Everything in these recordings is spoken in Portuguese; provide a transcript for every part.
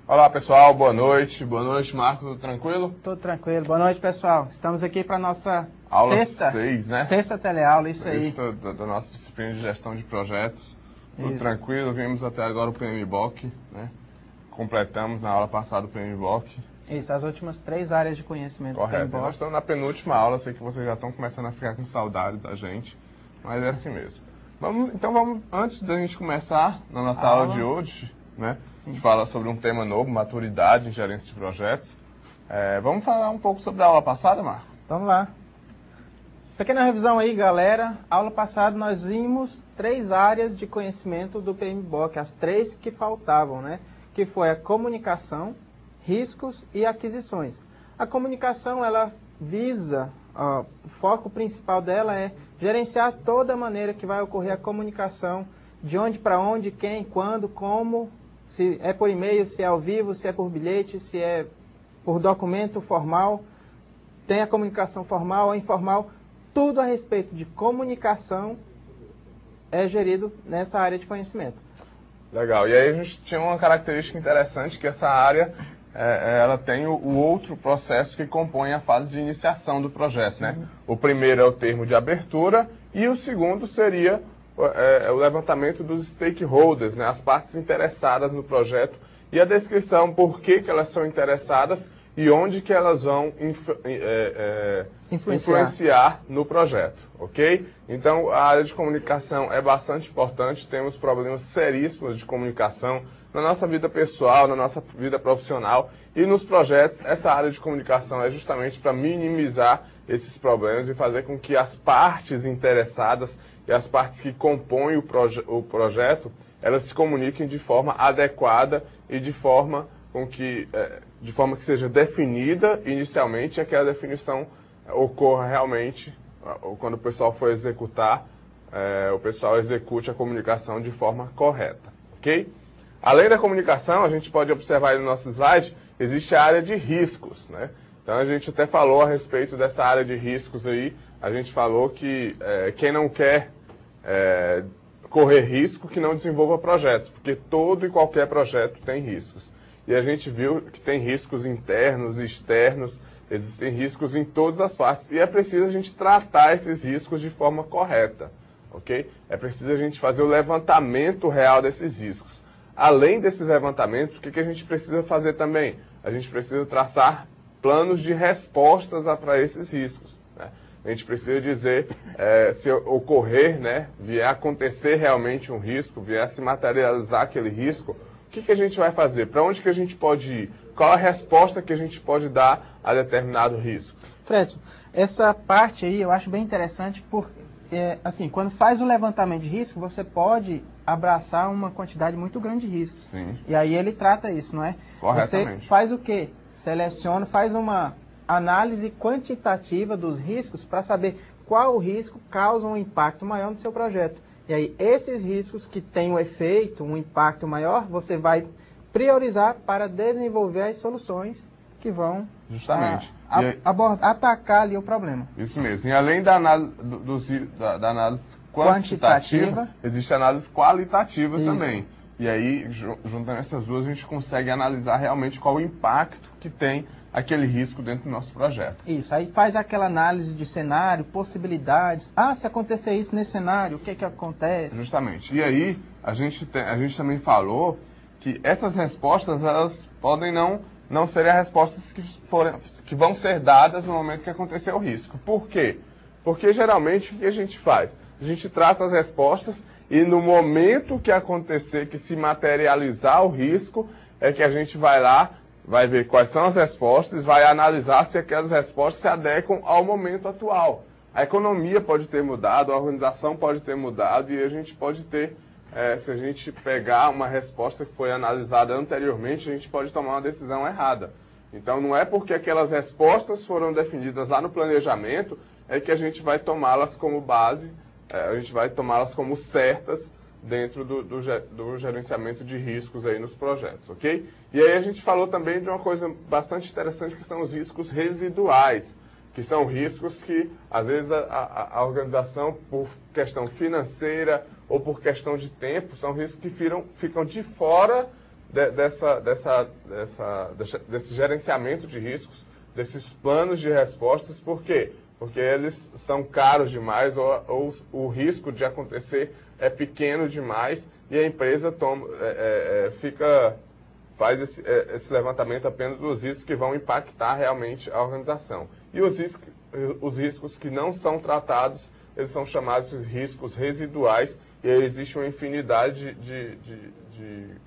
Olá pessoal, boa noite. Boa noite, Marcos, tudo tranquilo? Tudo tranquilo. Boa noite, pessoal. Estamos aqui para a nossa Aula 6, né? Sexta teleaula, isso aí. Sexta da nossa disciplina de gestão de projetos. Tudo Isso. tranquilo, vimos até agora o PMBOK, né? Completamos na aula passada o PMBOK. Isso, as últimas 3 áreas de conhecimento. Correto. do PMBOK. Nós estamos na penúltima aula, sei que vocês já estão começando a ficar com saudade da gente, mas é assim mesmo. Então vamos, antes da gente começar na nossa aula de hoje, né? A gente fala sobre um tema novo, maturidade em gerência de projetos. Vamos falar um pouco sobre a aula passada, Marco? Vamos lá. Pequena revisão aí, galera. Aula passada nós vimos 3 áreas de conhecimento do PMBOK, as 3 que faltavam, né? Que foi a comunicação, riscos e aquisições. A comunicação, ela visa, o foco principal dela é gerenciar toda a maneira que vai ocorrer a comunicação, de onde para onde, quem, quando, como, se é por e-mail, se é ao vivo, se é por bilhete, se é por documento formal, tem a comunicação formal ou informal, tudo a respeito de comunicação é gerido nessa área de conhecimento. Legal, e aí a gente tinha uma característica interessante, que essa área, ela tem o outro processo que compõe a fase de iniciação do projeto, né? O primeiro é o termo de abertura e o segundo seria o levantamento dos stakeholders, né? As partes interessadas no projeto e a descrição por que elas são interessadas e onde que elas vão influenciar no projeto, ok? Então, a área de comunicação é bastante importante, temos problemas seríssimos de comunicação na nossa vida pessoal, na nossa vida profissional e nos projetos. Essa área de comunicação é justamente para minimizar esses problemas e fazer com que as partes interessadas e as partes que compõem o projeto, elas se comuniquem de forma adequada e de forma que seja definida inicialmente, e aquela definição ocorra realmente, quando o pessoal for executar, o pessoal execute a comunicação de forma correta, ok? Além da comunicação, a gente pode observar aí no nosso slide, existe a área de riscos, né? Então a gente até falou a respeito dessa área de riscos aí, a gente falou que quem não quer correr risco, que não desenvolva projetos, porque todo e qualquer projeto tem riscos. E a gente viu que tem riscos internos e externos, existem riscos em todas as partes. E é preciso a gente tratar esses riscos de forma correta, ok? É preciso a gente fazer o levantamento real desses riscos. Além desses levantamentos, o que a gente precisa fazer também? A gente precisa traçar planos de respostas para esses riscos, né? A gente precisa dizer, se ocorrer, né, vier acontecer realmente um risco, vier se materializar aquele risco, o que a gente vai fazer? Para onde que a gente pode ir? Qual a resposta que a gente pode dar a determinado risco? Fred, essa parte aí eu acho bem interessante porque, assim, quando faz o levantamento de risco, você pode abraçar uma quantidade muito grande de riscos. Sim. E aí ele trata isso, não é? Corretamente. Você faz o quê? Seleciona, faz uma análise quantitativa dos riscos para saber qual risco causa um impacto maior no seu projeto. E aí, esses riscos que têm um efeito, um impacto maior, você vai priorizar para desenvolver as soluções que vão justamente atacar ali o problema. Isso mesmo. E além da análise, da análise quantitativa, existe a análise qualitativa também. E aí, juntando essas duas, a gente consegue analisar realmente qual o impacto que tem aquele risco dentro do nosso projeto. Isso, aí faz aquela análise de cenário, possibilidades. Se acontecer isso nesse cenário, o que acontece? Justamente. E aí, a gente também falou que essas respostas, elas podem não serem as respostas que vão ser dadas no momento que acontecer o risco. Por quê? Porque geralmente o que a gente faz? A gente traça as respostas e no momento que acontecer, que se materializar o risco, é que a gente vai lá, vai ver quais são as respostas, vai analisar se aquelas respostas se adequam ao momento atual. A economia pode ter mudado, a organização pode ter mudado e a gente pode ter, se a gente pegar uma resposta que foi analisada anteriormente, a gente pode tomar uma decisão errada. Então não é porque aquelas respostas foram definidas lá no planejamento, é que a gente vai tomá-las como base, a gente vai tomá-las como certas dentro do gerenciamento de riscos aí nos projetos, ok? E aí a gente falou também de uma coisa bastante interessante, que são os riscos residuais, que são riscos que, às vezes, a organização, por questão financeira ou por questão de tempo, são riscos que ficam de fora desse gerenciamento de riscos, desses planos de respostas. Por quê? Porque eles são caros demais ou o risco de acontecer é pequeno demais e a empresa faz esse levantamento apenas dos riscos que vão impactar realmente a organização. E os riscos que não são tratados, eles são chamados de riscos residuais, e aí existe uma infinidade de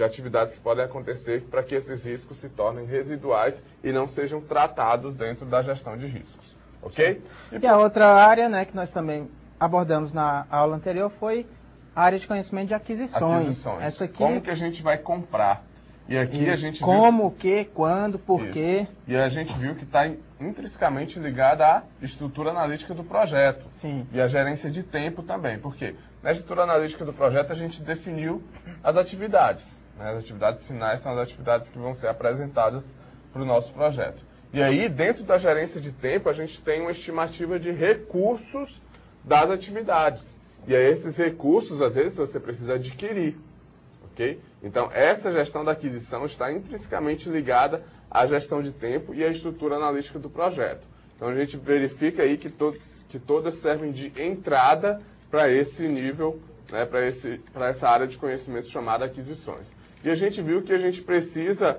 atividades que podem acontecer para que esses riscos se residuais e não sejam tratados dentro da gestão de riscos. Ok? E a outra área, né, que nós também abordamos na aula anterior foi a área de conhecimento de aquisições. Essa aqui, como que a gente vai comprar? E aqui isso. a gente como, o que, quando, por quê. E a gente viu que está intrinsecamente ligada à estrutura analítica do projeto. Sim. E a gerência de tempo também. Por quê? Na estrutura analítica do projeto a gente definiu as atividades. Né? As atividades finais são as atividades que vão ser apresentadas para o nosso projeto. E aí, dentro da gerência de tempo, a gente tem uma estimativa de recursos das atividades. E aí, esses recursos, às vezes, você precisa adquirir. Ok? Então, essa gestão da aquisição está intrinsecamente ligada à gestão de tempo e à estrutura analítica do projeto. Então, a gente verifica aí que todas servem de entrada para esse nível, né, para essa área de conhecimento chamada aquisições. E a gente viu que a gente precisa,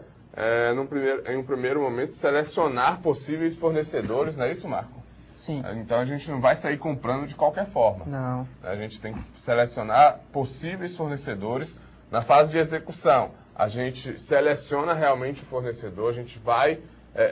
em um primeiro momento, selecionar possíveis fornecedores, não é isso, Marco? Sim. Então a gente não vai sair comprando de qualquer forma. Não. A gente tem que selecionar possíveis fornecedores. Na fase de execução, a gente seleciona realmente o fornecedor, a gente vai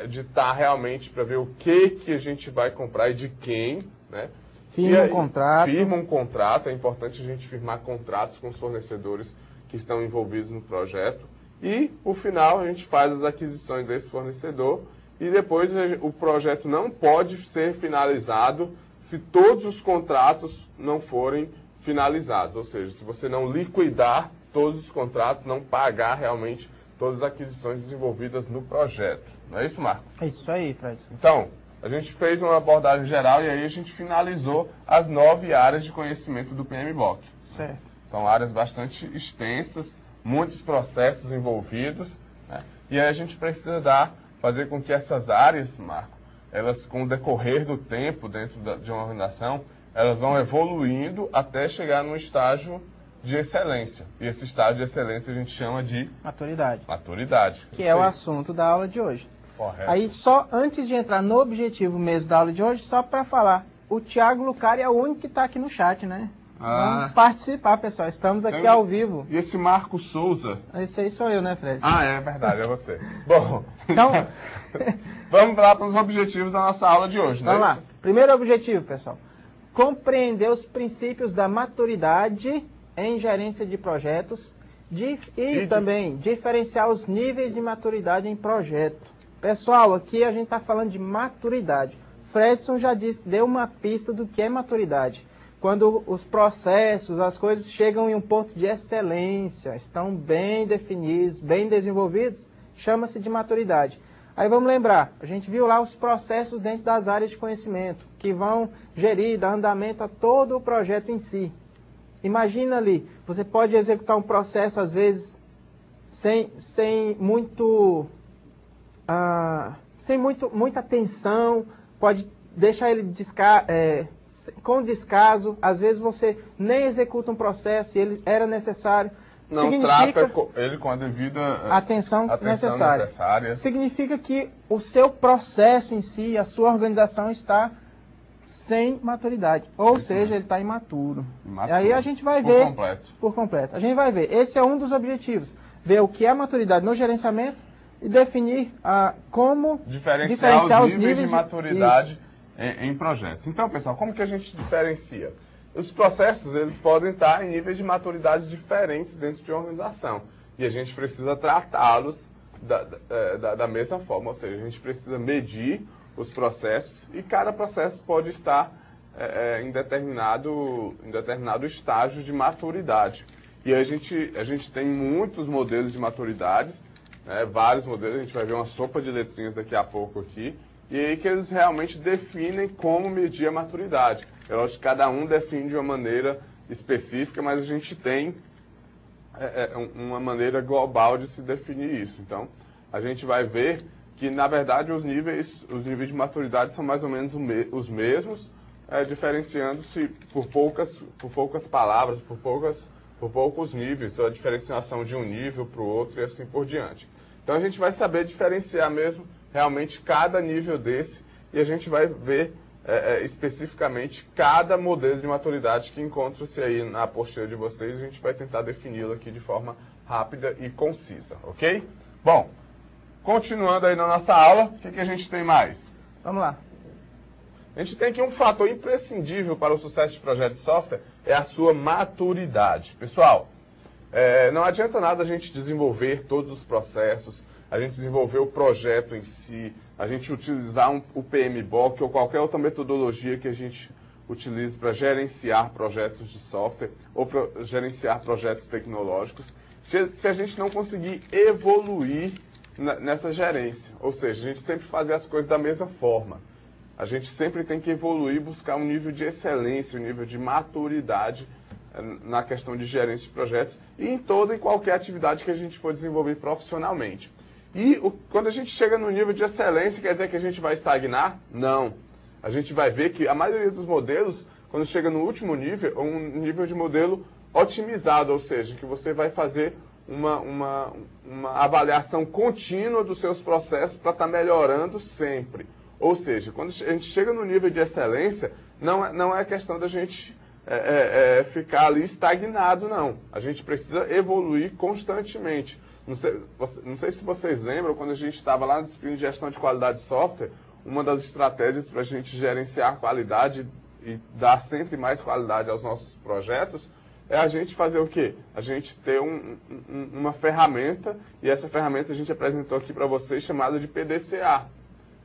ditar realmente para ver o que a gente vai comprar e de quem, né? Firma um contrato. Firma um contrato, é importante a gente firmar contratos com os fornecedores que estão envolvidos no projeto. E, no final, a gente faz as aquisições desse fornecedor e depois o projeto não pode ser finalizado se todos os contratos não forem finalizados. Ou seja, se você não liquidar todos os contratos, não pagar realmente todas as aquisições desenvolvidas no projeto. Não é isso, Marco? É isso aí, Fred. Então, a gente fez uma abordagem geral e aí a gente finalizou as 9 áreas de conhecimento do PMBOK. Certo. São áreas bastante extensas, muitos processos envolvidos, né? E aí a gente precisa fazer com que essas áreas, Marco, elas, com o decorrer do tempo dentro de uma organização, elas vão evoluindo até chegar num estágio de excelência. E esse estágio de excelência a gente chama de maturidade. Maturidade. Que é o assunto da aula de hoje. Correto. Aí, só antes de entrar no objetivo mesmo da aula de hoje, só para falar, o Thiago Lucari é o único que está aqui no chat, né? Vamos participar, pessoal. Estamos aqui ao vivo. E esse Marco Souza? Esse aí sou eu, né, Fred? Ah, é verdade, é você. Bom, então, vamos lá para os objetivos da nossa aula de hoje, né? Vamos lá. Primeiro objetivo, pessoal. Compreender os princípios da maturidade em gerência de projetos e também diferenciar os níveis de maturidade em projeto. Pessoal, aqui a gente está falando de maturidade. Fredson já disse, deu uma pista do que é maturidade. Quando os processos, as coisas chegam em um ponto de excelência, estão bem definidos, bem desenvolvidos, chama-se de maturidade. Aí vamos lembrar, a gente viu lá os processos dentro das áreas de conhecimento, que vão gerir, dar andamento a todo o projeto em si. Imagina ali, você pode executar um processo, às vezes, sem muita atenção, pode deixar ele com descaso, às vezes você nem executa um processo e ele era necessário. Não trata ele com a devida atenção necessária. Significa que o seu processo em si, a sua organização está sem maturidade. Ou seja, ele está imaturo. E aí a gente vai ver... Por completo. A gente vai ver. Esse é um dos objetivos. Ver o que é maturidade no gerenciamento e definir como diferenciar os níveis de maturidade em projetos. Então, pessoal, como que a gente diferencia? Os processos, eles podem estar em níveis de maturidade diferentes dentro de uma organização. E a gente precisa tratá-los da mesma forma. Ou seja, a gente precisa medir os processos e cada processo pode estar em determinado estágio de maturidade. E a gente tem muitos modelos de maturidades, né, vários modelos, a gente vai ver uma sopa de letrinhas daqui a pouco aqui, e aí que eles realmente definem como medir a maturidade. Eu acho que cada um define de uma maneira específica, mas a gente tem uma maneira global de se definir isso. Então, a gente vai ver que, na verdade, os níveis de maturidade são mais ou menos os mesmos, diferenciando-se por poucas palavras, por poucos níveis, a diferenciação de um nível para o outro e assim por diante. Então, a gente vai saber diferenciar mesmo realmente cada nível desse e a gente vai ver especificamente cada modelo de maturidade que encontra-se aí na apostila de vocês. A gente vai tentar defini-lo aqui de forma rápida e concisa, ok? Bom, continuando aí na nossa aula, o que a gente tem mais? Vamos lá. A gente tem aqui um fator imprescindível para o sucesso de projeto de software, é a sua maturidade. Pessoal, não adianta nada a gente desenvolver todos os processos, a gente desenvolver o projeto em si, a gente utilizar o PMBOK ou qualquer outra metodologia que a gente utilize para gerenciar projetos de software ou para gerenciar projetos tecnológicos, se a gente não conseguir evoluir nessa gerência. Ou seja, a gente sempre fazer as coisas da mesma forma. A gente sempre tem que evoluir, buscar um nível de excelência, um nível de maturidade na questão de gerência de projetos e em toda e qualquer atividade que a gente for desenvolver profissionalmente. E quando a gente chega no nível de excelência, quer dizer que a gente vai estagnar? Não. A gente vai ver que a maioria dos modelos, quando chega no último nível, é um nível de modelo otimizado, ou seja, que você vai fazer uma avaliação contínua dos seus processos para estar melhorando sempre. Ou seja, quando a gente chega no nível de excelência, não é questão da gente ficar ali estagnado, não. A gente precisa evoluir constantemente. Não sei se vocês lembram, quando a gente estava lá na disciplina de gestão de qualidade de software, uma das estratégias para a gente gerenciar qualidade e dar sempre mais qualidade aos nossos projetos é a gente fazer o quê? A gente ter uma ferramenta, e essa ferramenta a gente apresentou aqui para vocês, chamada de PDCA.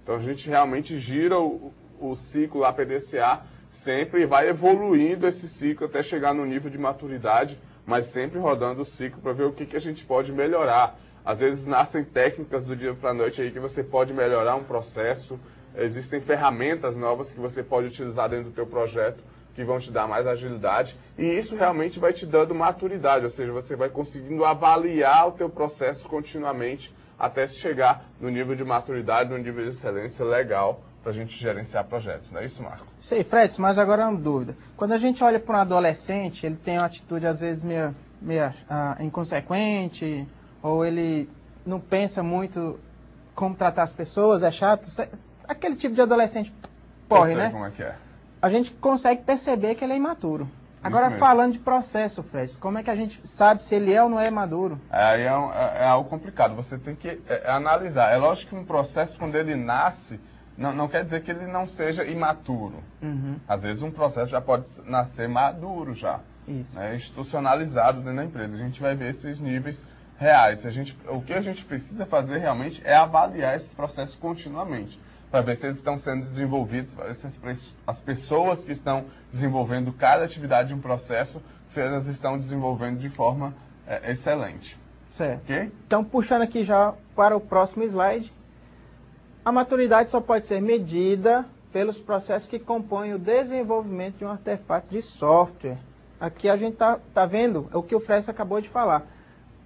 Então a gente realmente gira o ciclo lá PDCA sempre e vai evoluindo esse ciclo até chegar no nível de maturidade, mas sempre rodando o ciclo para ver o que a gente pode melhorar. Às vezes nascem técnicas do dia para a noite aí que você pode melhorar um processo, existem ferramentas novas que você pode utilizar dentro do teu projeto que vão te dar mais agilidade e isso realmente vai te dando maturidade, ou seja, você vai conseguindo avaliar o teu processo continuamente até se chegar no nível de maturidade, no nível de excelência legal para a gente gerenciar projetos. Não é isso, Marco? Sei, Fred, mas agora é uma dúvida. Quando a gente olha para um adolescente, ele tem uma atitude às vezes meio inconsequente, ou ele não pensa muito como tratar as pessoas, é chato. Aquele tipo de adolescente porre, né? Como é que é? A gente consegue perceber que ele é imaturo. Agora, falando de processo, Fred, como é que a gente sabe se ele é ou não é maduro? Aí é algo complicado. Você tem que analisar. É lógico que um processo, quando ele nasce, não quer dizer que ele não seja imaturo. Uhum. Às vezes um processo já pode nascer maduro já. Isso. Né, institucionalizado dentro da empresa. A gente vai ver esses níveis reais. O que a gente precisa fazer realmente é avaliar esses processos continuamente, para ver se eles estão sendo desenvolvidos, para ver se as pessoas que estão desenvolvendo cada atividade de um processo, se elas estão desenvolvendo de forma excelente. Certo. Ok? Então, puxando aqui já para o próximo slide, a maturidade só pode ser medida pelos processos que compõem o desenvolvimento de um artefato de software. Aqui a gente tá vendo o que o Fred acabou de falar.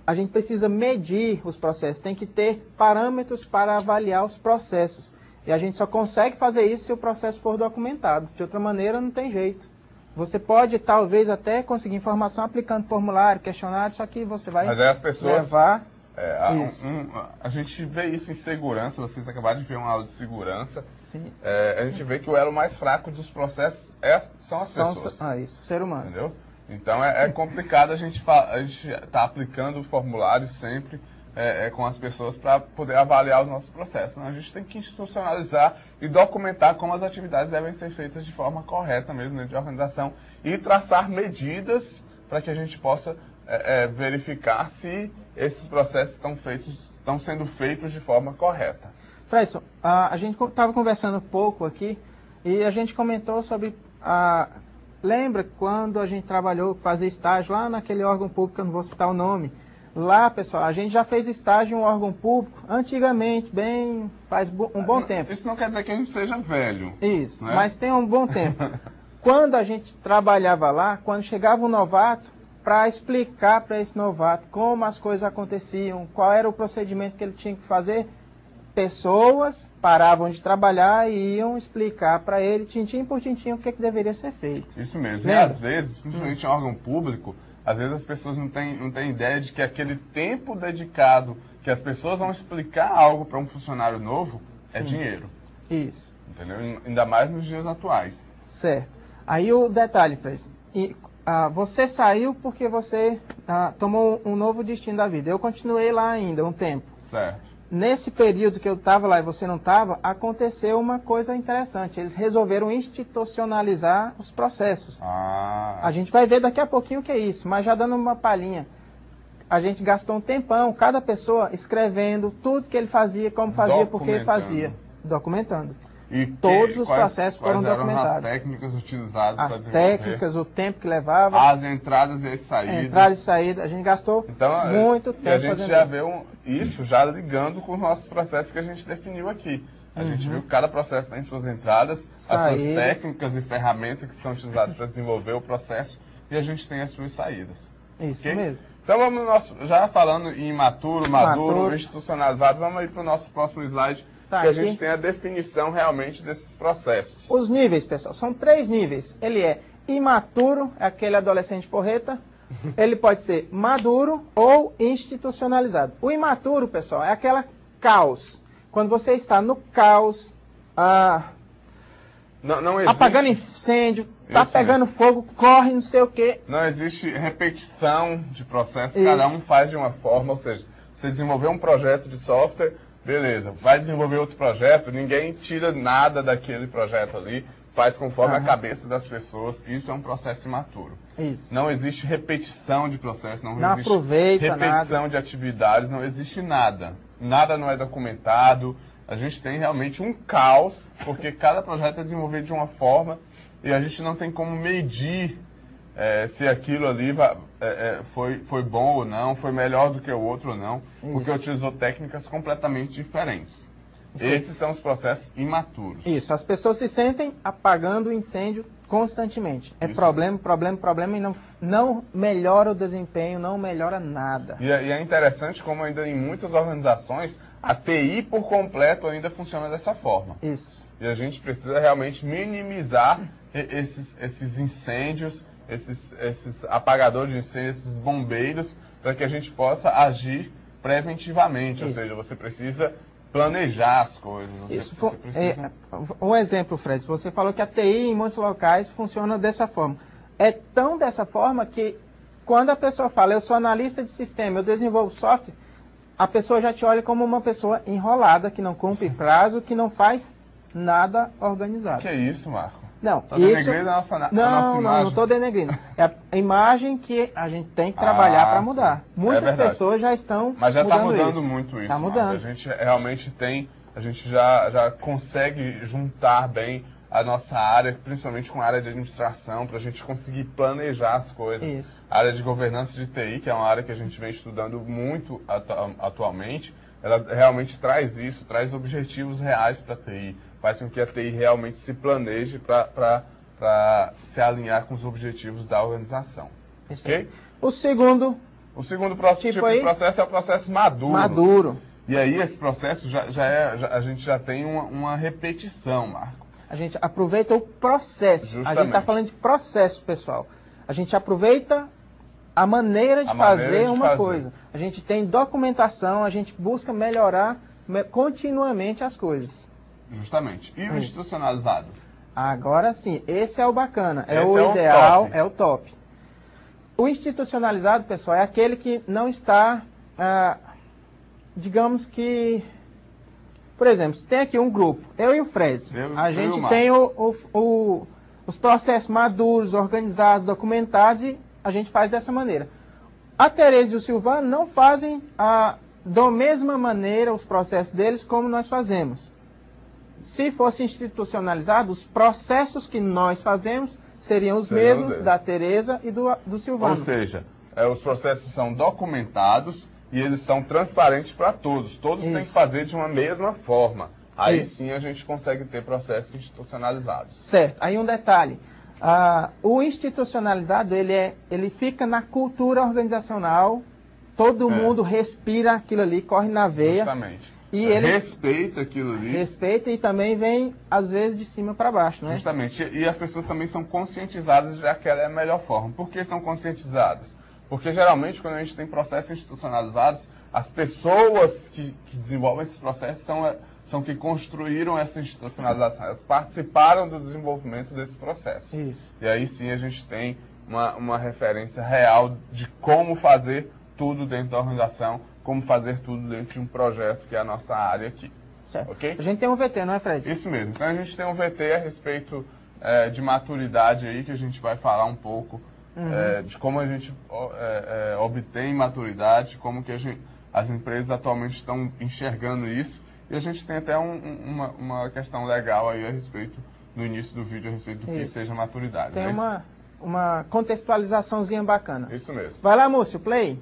A gente precisa medir os processos, tem que ter parâmetros para avaliar os processos. E a gente só consegue fazer isso se o processo for documentado. De outra maneira, não tem jeito. Você pode, talvez, até conseguir informação aplicando formulário, questionário, só que você vai Mas aí as pessoas levar... a gente vê isso em segurança, vocês acabaram de ver uma aula de segurança. Sim. A gente vê que o elo mais fraco dos processos são as pessoas. Isso, ser humano. Entendeu? Então é complicado a gente tá aplicando o formulário sempre com as pessoas para poder avaliar os nossos processos. Né? A gente tem que institucionalizar e documentar como as atividades devem ser feitas de forma correta mesmo dentro de organização e traçar medidas para que a gente possa verificar se esses processos estão sendo feitos de forma correta. Fredson, a gente estava conversando um pouco aqui e a gente comentou sobre lembra quando a gente trabalhou, fazia estágio lá naquele órgão público, eu não vou citar o nome. Lá, pessoal, a gente já fez estágio em um órgão público antigamente, faz um bom tempo. Isso não quer dizer que a gente seja velho. Isso, né? mas tem um bom tempo. Quando a gente trabalhava lá, quando chegava um novato, para explicar para esse novato como as coisas aconteciam, qual era o procedimento que ele tinha que fazer, pessoas paravam de trabalhar e iam explicar para ele, tintim por tintim, o que deveria ser feito. Isso mesmo. Lembra? E às vezes, principalmente em órgão público, às vezes as pessoas não têm ideia de que aquele tempo dedicado que as pessoas vão explicar algo para um funcionário novo é dinheiro. Isso. Entendeu? Ainda mais nos dias atuais. Certo. Aí o detalhe, Fred, você saiu porque você tomou um novo destino da vida. Eu continuei lá ainda um tempo. Certo. Nesse período que eu estava lá e você não estava, aconteceu uma coisa interessante. Eles resolveram institucionalizar os processos. A gente vai ver daqui a pouquinho o que é isso, mas já dando uma palhinha. A gente gastou um tempão, cada pessoa escrevendo tudo que ele fazia, como fazia, por que fazia. Documentando. E todos os processos foram documentados. As técnicas utilizadas para As desenvolver. técnicas, o tempo que levava. As entradas e as saídas. Entrada e saída. A gente gastou muito tempo. E a gente já vê isso já ligando com os nossos processos que a gente definiu aqui. A gente viu que cada processo tem suas entradas, as suas técnicas e ferramentas que são utilizadas para desenvolver o processo e a gente tem as suas saídas. Isso okay? mesmo. Então vamos no nosso, já falando em imaturo, maduro, institucionalizado, vamos aí para o nosso próximo slide. Tá, que a gente tem a definição realmente desses processos. Os níveis, pessoal, são 3 níveis. Ele é imaturo, é aquele adolescente porreta. Ele pode ser maduro ou institucionalizado. O imaturo, pessoal, é aquela caos. Quando você está no caos, não existe, apagando incêndio, tá pegando fogo, corre, não sei o quê. Não existe repetição de processos, cada um faz de uma forma, ou seja, você desenvolveu um projeto de software, beleza, vai desenvolver outro projeto, ninguém tira nada daquele projeto ali, faz conforme a cabeça das pessoas, isso é um processo imaturo. Isso. Não existe repetição de processo, não existe repetição de atividades, não existe nada. Nada não é documentado, a gente tem realmente um caos, porque cada projeto é desenvolvido de uma forma e a gente não tem como medir se aquilo ali foi bom ou não, foi melhor do que o outro ou não, porque utilizou técnicas completamente diferentes. Esses são os processos imaturos. Isso, as pessoas se sentem apagando o incêndio constantemente. É problema, problema, problema e não melhora o desempenho, não melhora nada. E é interessante como ainda em muitas organizações a TI por completo ainda funciona dessa forma. Isso. E a gente precisa realmente minimizar esses incêndios, esses apagadores de incêndio, esses bombeiros, para que a gente possa agir preventivamente. Ou seja, você precisa planejar as coisas. Você precisa... Um exemplo, Fred, você falou que a TI em muitos locais funciona dessa forma. É tão dessa forma que quando a pessoa fala, eu sou analista de sistema, eu desenvolvo software, a pessoa já te olha como uma pessoa enrolada, que não cumpre prazo, que não faz nada organizado. Que é isso, Marco? Não, tá denegrindo a nossa imagem? Não estou denegrindo. É a imagem que a gente tem que trabalhar para mudar. Muitas pessoas já estão Mas já está mudando isso. muito isso. Está mudando. A gente realmente a gente já consegue juntar bem a nossa área, principalmente com a área de administração, para a gente conseguir planejar as coisas. Isso. A área de governança de TI, que é uma área que a gente vem estudando muito atualmente, ela realmente traz isso, traz objetivos reais para a TI. Faz com que a TI realmente se planeje para se alinhar com os objetivos da organização. Isso. Ok? O segundo tipo de processo é o processo maduro. Maduro. E aí esse processo a gente já tem uma repetição, Marco. A gente aproveita o processo. Justamente. A gente está falando de processo, pessoal. A gente aproveita a maneira de fazer uma coisa. A gente tem documentação, a gente busca melhorar continuamente as coisas. Justamente. E o institucionalizado? Agora sim, esse é o bacana, é o ideal, é o top. O institucionalizado, pessoal, é aquele que não está, digamos que, por exemplo, se tem aqui um grupo, eu e o Fred, a gente tem os processos maduros, organizados, documentados e a gente faz dessa maneira. A Tereza e o Silvano não fazem da mesma maneira os processos deles como nós fazemos. Se fosse institucionalizado, os processos que nós fazemos seriam os mesmos da Tereza e do Silvano. Ou seja, os processos são documentados e eles são transparentes para todos. Todos têm que fazer de uma mesma forma. Aí sim a gente consegue ter processos institucionalizados. Certo. Aí um detalhe. O institucionalizado, ele fica na cultura organizacional, todo mundo respira aquilo ali, corre na veia. Justamente. E ele respeita aquilo ali. Respeita e também vem, às vezes, de cima para baixo, né? Justamente. E as pessoas também são conscientizadas de que aquela é a melhor forma. Por que são conscientizadas? Porque, geralmente, quando a gente tem processos institucionalizados, as pessoas que desenvolvem esses processos são que construíram essa institucionalização. Elas participaram do desenvolvimento desse processo. Isso. E aí sim a gente tem uma referência real de como fazer tudo dentro da organização, como fazer tudo dentro de um projeto, que é a nossa área aqui. Certo. Ok? A gente tem um VT, não é, Fred? Isso mesmo. Então a gente tem um VT a respeito de maturidade aí, que a gente vai falar um pouco de como a gente obtém maturidade, como que as empresas atualmente estão enxergando isso. E a gente tem até uma questão legal aí a respeito, no início do vídeo, a respeito do que seja maturidade. Tem uma contextualizaçãozinha bacana. Isso mesmo. Vai lá, Múcio, play.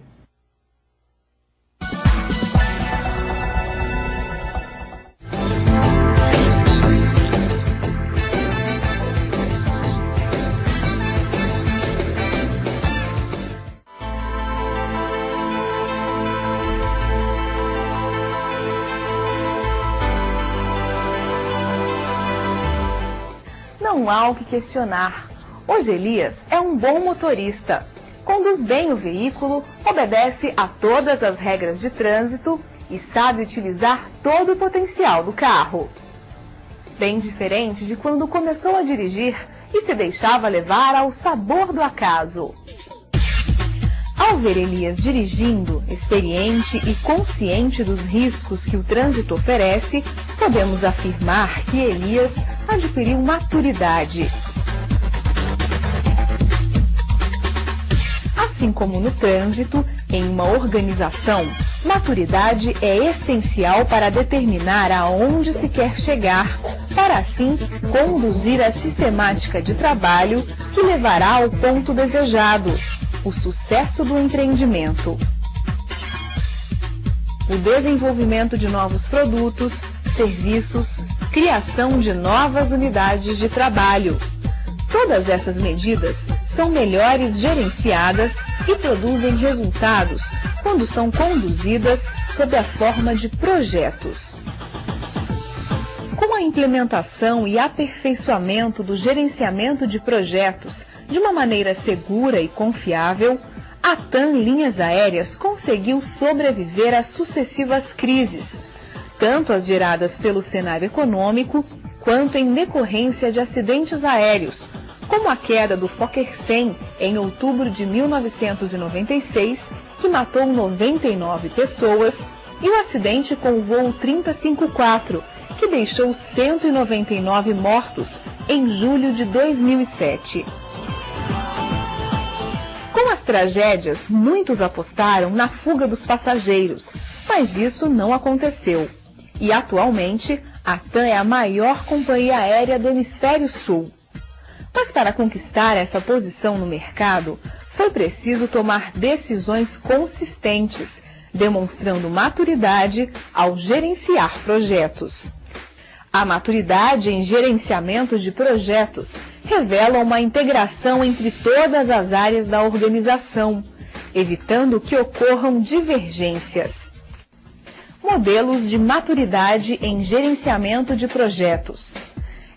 Não há o que questionar. Hoje Elias é um bom motorista. Conduz bem o veículo, obedece a todas as regras de trânsito e sabe utilizar todo o potencial do carro. Bem diferente de quando começou a dirigir e se deixava levar ao sabor do acaso. Ao ver Elias dirigindo, experiente e consciente dos riscos que o trânsito oferece, podemos afirmar que Elias adquiriu maturidade. Assim como no trânsito, em uma organização, maturidade é essencial para determinar aonde se quer chegar, para assim conduzir a sistemática de trabalho que levará ao ponto desejado, o sucesso do empreendimento. O desenvolvimento de novos produtos, serviços, criação de novas unidades de trabalho. Todas essas medidas são melhores gerenciadas e produzem resultados quando são conduzidas sob a forma de projetos. Com a implementação e aperfeiçoamento do gerenciamento de projetos de uma maneira segura e confiável, a TAM Linhas Aéreas conseguiu sobreviver às sucessivas crises, tanto as geradas pelo cenário econômico, quanto em decorrência de acidentes aéreos, como a queda do Fokker 100 em outubro de 1996, que matou 99 pessoas, e o acidente com o voo 3054, que deixou 199 mortos em julho de 2007. Com as tragédias, muitos apostaram na fuga dos passageiros, mas isso não aconteceu. E atualmente, a TAM é a maior companhia aérea do Hemisfério Sul. Mas para conquistar essa posição no mercado, foi preciso tomar decisões consistentes, demonstrando maturidade ao gerenciar projetos. A maturidade em gerenciamento de projetos revela uma integração entre todas as áreas da organização, evitando que ocorram divergências. Modelos de maturidade em gerenciamento de projetos.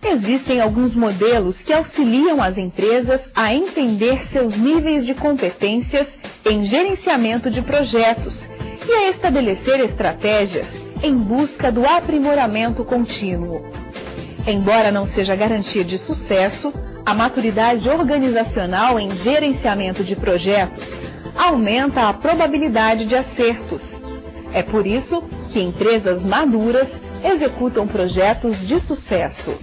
Existem alguns modelos que auxiliam as empresas a entender seus níveis de competências em gerenciamento de projetos e a estabelecer estratégias em busca do aprimoramento contínuo. Embora não seja garantia de sucesso, a maturidade organizacional em gerenciamento de projetos aumenta a probabilidade de acertos. É por isso que empresas maduras executam projetos de sucesso.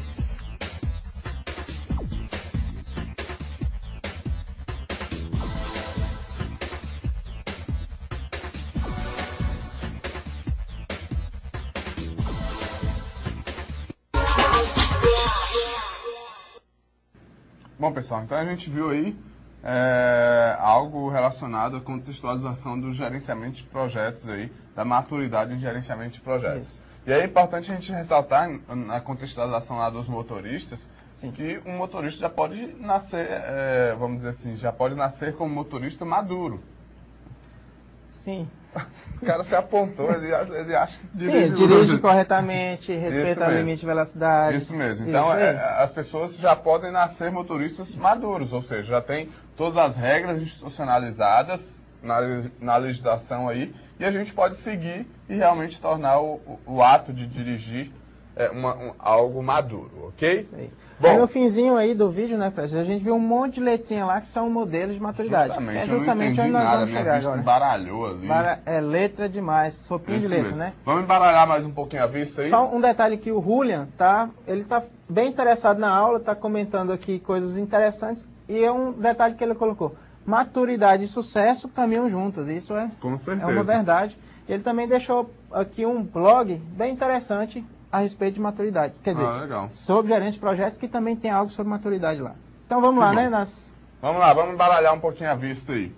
Bom, pessoal, então a gente viu aí algo relacionado à contextualização do gerenciamento de projetos aí, da maturidade em gerenciamento de projetos. Isso. E é importante a gente ressaltar na contextualização lá dos motoristas Sim. que um motorista já pode nascer, vamos dizer assim, já pode nascer como motorista maduro. Sim. O cara se apontou, ele acha que dirige corretamente, respeita o limite de velocidade. Isso mesmo. Então, as pessoas já podem nascer motoristas maduros, ou seja, já tem todas as regras institucionalizadas na legislação aí, e a gente pode seguir e realmente tornar o ato de dirigir algo maduro, ok? Isso aí. Bom, aí no finzinho aí do vídeo, né, Fred, a gente viu um monte de letrinha lá que são modelos de maturidade. Justamente, é justamente onde nós vamos chegar agora. Embaralhou ali. É letra demais, sopinho de letra, mesmo. né? Vamos embaralhar mais um pouquinho a vista aí? Só um detalhe que o Julian ele tá bem interessado na aula, tá comentando aqui coisas interessantes, e é um detalhe que ele colocou. Maturidade e sucesso caminham juntas, isso Com certeza. é uma verdade. Ele também deixou aqui um blog bem interessante a respeito de maturidade. Quer dizer, legal. sobre gerente de projetos, que também tem algo sobre maturidade lá. Então vamos lá, né? Vamos lá, vamos embaralhar um pouquinho a vista aí.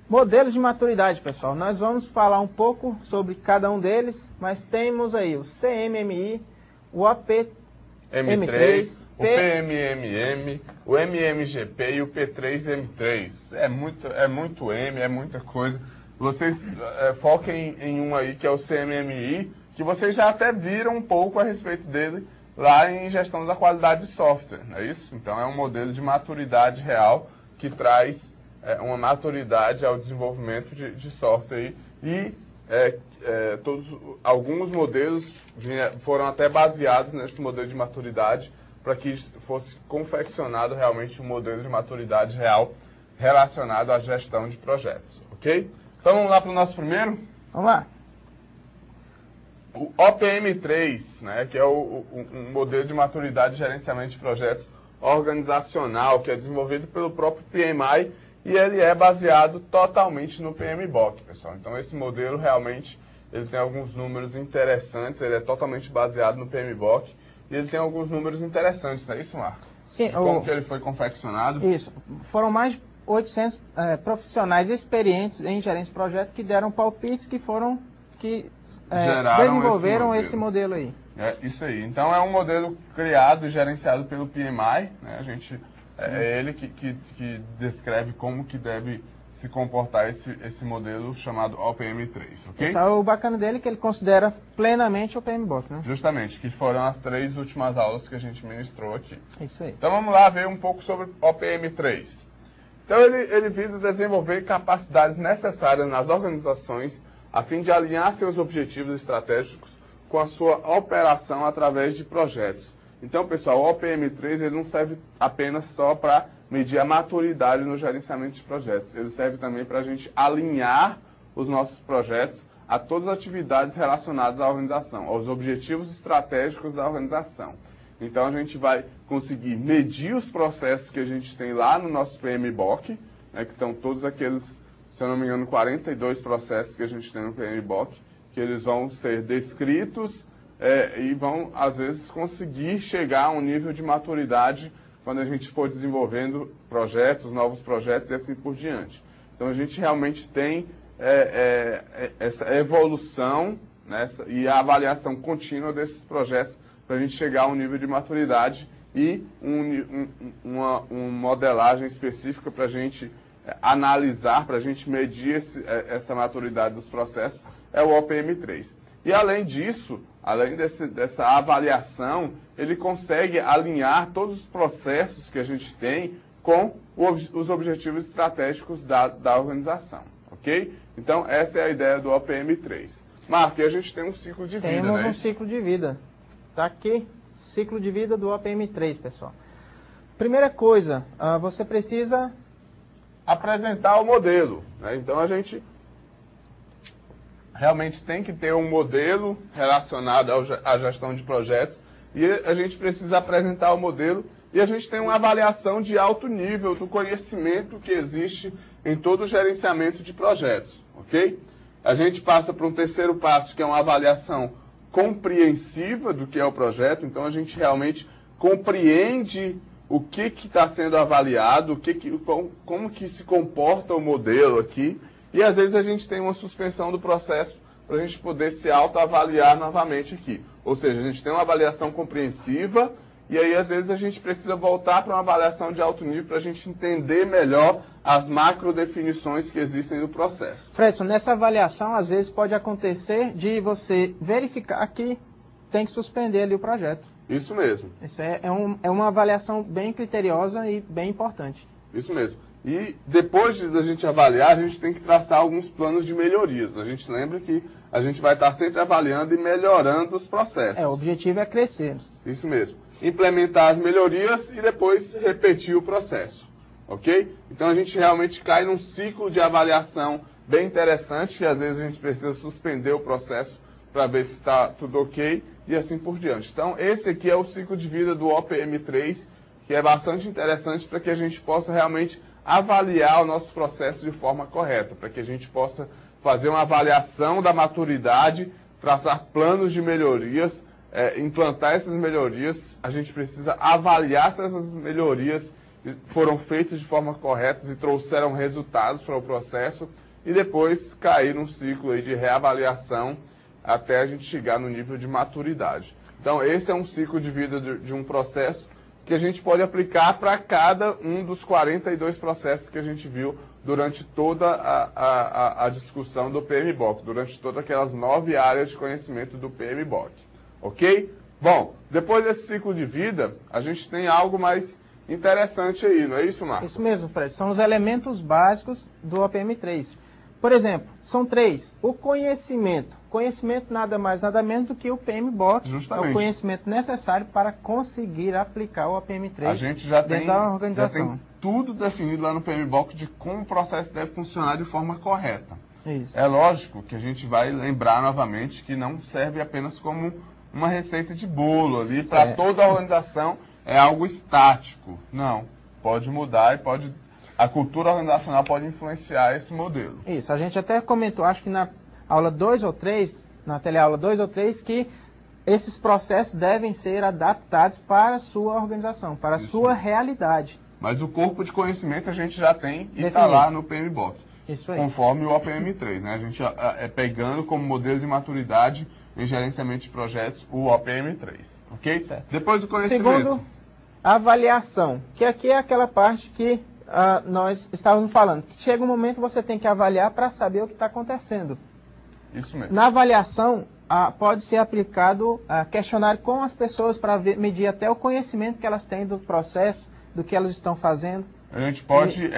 Modelos de maturidade, pessoal. Nós vamos falar um pouco sobre cada um deles, mas temos aí o CMMI, o APM3, o PMMM, o MMGP e o P3M3. É muito M, é muita coisa. Vocês foquem em um aí que é o CMMI, que vocês já até viram um pouco a respeito dele lá em gestão da qualidade de software, não é isso? Então é um modelo de maturidade real que traz uma maturidade ao desenvolvimento de software aí, e alguns modelos foram até baseados nesse modelo de maturidade para que fosse confeccionado realmente um modelo de maturidade real relacionado à gestão de projetos, ok? Então vamos lá para o nosso primeiro? Vamos lá. O OPM3, né, que é um modelo de maturidade de gerenciamento de projetos organizacional, que é desenvolvido pelo próprio PMI, e ele é baseado totalmente no PMBOK, pessoal. Então esse modelo realmente ele tem alguns números interessantes, ele é totalmente baseado no PMBOK, e ele tem alguns números interessantes, não é isso, Marco? Sim. Como que ele foi confeccionado? Isso. Foram mais de 800 profissionais experientes em gerência de projeto que deram palpites que desenvolveram esse modelo aí. É isso aí. Então é um modelo criado e gerenciado pelo PMI, né? É ele que descreve como que deve se comportar esse modelo chamado OPM3, ok? Pessoal, o bacana dele é que ele considera plenamente o PMBOK, né? Justamente, que foram as 3 últimas aulas que a gente ministrou aqui. Isso aí. Então vamos lá ver um pouco sobre OPM3. Então ele visa desenvolver capacidades necessárias nas organizações a fim de alinhar seus objetivos estratégicos com a sua operação através de projetos. Então, pessoal, o OPM3 ele não serve apenas só para medir a maturidade no gerenciamento de projetos. Ele serve também para a gente alinhar os nossos projetos a todas as atividades relacionadas à organização, aos objetivos estratégicos da organização. Então, a gente vai conseguir medir os processos que a gente tem lá no nosso PMBOK, né, que são todos aqueles, se eu não me engano, 42 processos que a gente tem no PMBOK, que eles vão ser descritos e vão, às vezes, conseguir chegar a um nível de maturidade quando a gente for desenvolvendo projetos, novos projetos e assim por diante. Então, a gente realmente tem essa evolução, né, e a avaliação contínua desses projetos para a gente chegar a um nível de maturidade e uma modelagem específica para a gente analisar, para a gente medir essa maturidade dos processos, é o OPM3. E além disso, além dessa avaliação, ele consegue alinhar todos os processos que a gente tem com os objetivos estratégicos da organização, ok? Então, essa é a ideia do OPM3. Marco, e a gente tem um ciclo de vida, né? Temos um ciclo de vida. Está aqui, ciclo de vida do OPM3, pessoal. Primeira coisa, você precisa apresentar o modelo, né? Então, a gente realmente tem que ter um modelo relacionado à gestão de projetos e a gente precisa apresentar o modelo e a gente tem uma avaliação de alto nível do conhecimento que existe em todo o gerenciamento de projetos, ok? A gente passa para um terceiro passo, que é uma avaliação compreensiva do que é o projeto, então a gente realmente compreende o que está sendo avaliado, como que se comporta o modelo aqui, e às vezes a gente tem uma suspensão do processo para a gente poder se autoavaliar novamente aqui. Ou seja, a gente tem uma avaliação compreensiva e aí às vezes a gente precisa voltar para uma avaliação de alto nível para a gente entender melhor as macro definições que existem no processo. Fredson, nessa avaliação às vezes pode acontecer de você verificar que tem que suspender ali o projeto. Isso mesmo. Isso é uma avaliação bem criteriosa e bem importante. Isso mesmo. E depois da gente avaliar, a gente tem que traçar alguns planos de melhorias. A gente lembra que a gente vai estar sempre avaliando e melhorando os processos. O objetivo é crescer. Isso mesmo. Implementar as melhorias e depois repetir o processo. Ok? Então a gente realmente cai num ciclo de avaliação bem interessante, que às vezes a gente precisa suspender o processo para ver se está tudo ok e assim por diante. Então esse aqui é o ciclo de vida do OPM3, que é bastante interessante para que a gente possa realmente avaliar o nosso processo de forma correta, para que a gente possa fazer uma avaliação da maturidade, traçar planos de melhorias, implantar essas melhorias. A gente precisa avaliar se essas melhorias foram feitas de forma correta e trouxeram resultados para o processo e depois cair num ciclo aí de reavaliação até a gente chegar no nível de maturidade. Então esse é um ciclo de vida de um processo que a gente pode aplicar para cada um dos 42 processos que a gente viu durante toda a discussão do PMBOK, durante todas aquelas 9 áreas de conhecimento do PMBOK. Ok? Bom, depois desse ciclo de vida, a gente tem algo mais interessante aí, não é isso, Marcos? Isso mesmo, Fred. São os elementos básicos do OPM3. Por exemplo, são 3. O conhecimento. Conhecimento nada mais, nada menos do que o PMBOK. Justamente. É o conhecimento necessário para conseguir aplicar o OPM3 a gente já dentro tem, da organização. Já tem tudo definido lá no PMBOK de como o processo deve funcionar de forma correta. Isso. É lógico que a gente vai lembrar novamente que não serve apenas como uma receita de bolo ali para toda a organização, é algo estático. Não, pode mudar e pode... A cultura organizacional pode influenciar esse modelo. Isso, a gente até comentou, acho que na aula 2 ou 3, na teleaula 2 ou 3, que esses processos devem ser adaptados para a sua organização, para a sua realidade. Mas o corpo de conhecimento a gente já tem e está lá no PMBOK. Isso aí. Conforme o OPM3, né? A gente pegando como modelo de maturidade em gerenciamento de projetos o OPM3, ok? Certo. Depois do conhecimento. Segundo, avaliação, que aqui é aquela parte que nós estávamos falando, que chega um momento que você tem que avaliar para saber o que está acontecendo. Isso mesmo. Na avaliação, pode ser aplicado questionário com as pessoas para medir até o conhecimento que elas têm do processo, do que elas estão fazendo. A gente pode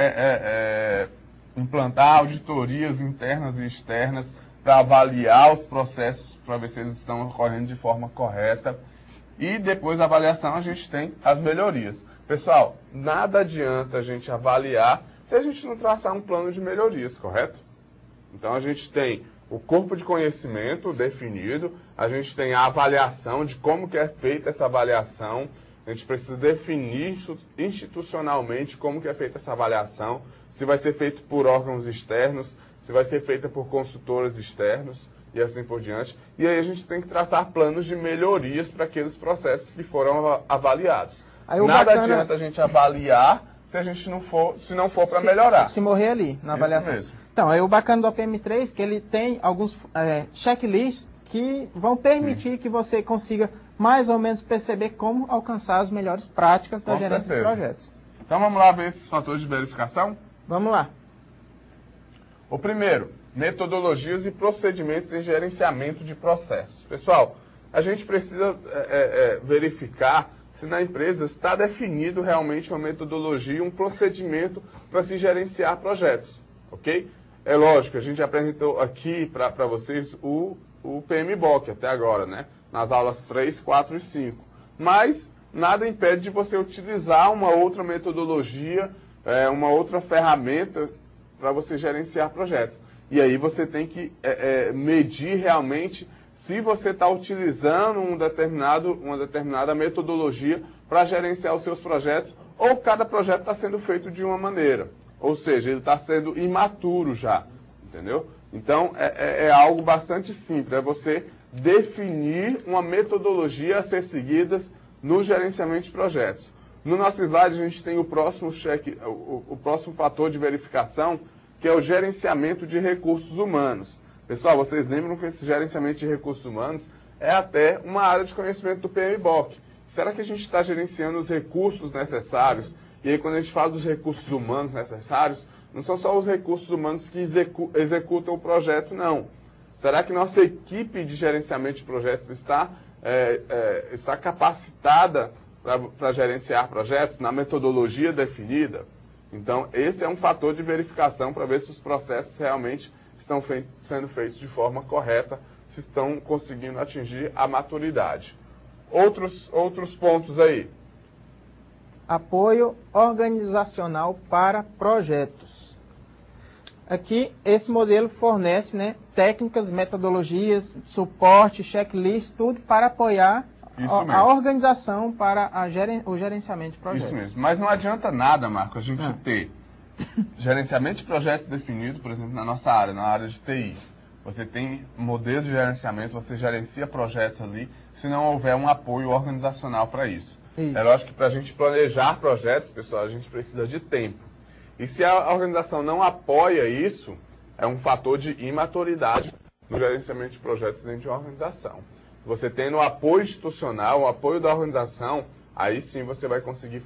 implantar auditorias internas e externas para avaliar os processos, para ver se eles estão ocorrendo de forma correta. E depois da avaliação a gente tem as melhorias. Pessoal, nada adianta a gente avaliar se a gente não traçar um plano de melhorias, correto? Então a gente tem o corpo de conhecimento definido, a gente tem a avaliação de como que é feita essa avaliação, a gente precisa definir institucionalmente como que é feita essa avaliação, se vai ser feito por órgãos externos, se vai ser feita por consultores externos e assim por diante. E aí a gente tem que traçar planos de melhorias para aqueles processos que foram avaliados. Nada adianta a gente avaliar se a gente não for para melhorar. Se morrer ali na avaliação. Mesmo. Então, aí o bacana do OPM3 é que ele tem alguns checklists que vão permitir que você consiga mais ou menos perceber como alcançar as melhores práticas da gerência de projetos. Então vamos lá ver esses fatores de verificação? Vamos lá. O primeiro, metodologias e procedimentos em gerenciamento de processos. Pessoal, a gente precisa verificar se na empresa está definido realmente uma metodologia, um procedimento para se gerenciar projetos, ok? É lógico, a gente apresentou aqui para vocês o PMBOK até agora, né? Nas aulas 3, 4 e 5. Mas nada impede de você utilizar uma outra metodologia, uma outra ferramenta para você gerenciar projetos. E aí você tem que medir realmente se você está utilizando uma determinada metodologia para gerenciar os seus projetos, ou cada projeto está sendo feito de uma maneira. Ou seja, ele está sendo imaturo já, entendeu? Então, é algo bastante simples, é você definir uma metodologia a ser seguida no gerenciamento de projetos. No nosso slide, a gente tem o próximo fator de verificação, que é o gerenciamento de recursos humanos. Pessoal, vocês lembram que esse gerenciamento de recursos humanos é até uma área de conhecimento do PMBOK. Será que a gente está gerenciando os recursos necessários? E aí, quando a gente fala dos recursos humanos necessários, não são só os recursos humanos que executam o projeto, não. Será que nossa equipe de gerenciamento de projetos está capacitada para gerenciar projetos na metodologia definida? Então, esse é um fator de verificação para ver se os processos realmente estão sendo feitos de forma correta, se estão conseguindo atingir a maturidade. Outros pontos aí. Apoio organizacional para projetos. Aqui, esse modelo fornece, né, técnicas, metodologias, suporte, checklist, tudo para apoiar a organização para o gerenciamento de projetos. Isso mesmo. Mas não adianta nada, Marco, a gente ter gerenciamento de projetos definido, por exemplo, na nossa área, na área de TI. Você tem modelo de gerenciamento, você gerencia projetos ali, se não houver um apoio organizacional para isso. É lógico que para a gente planejar projetos, pessoal, a gente precisa de tempo. E se a organização não apoia isso, é um fator de imaturidade no gerenciamento de projetos dentro de uma organização. Você tendo o apoio institucional, o apoio da organização, aí sim você vai conseguir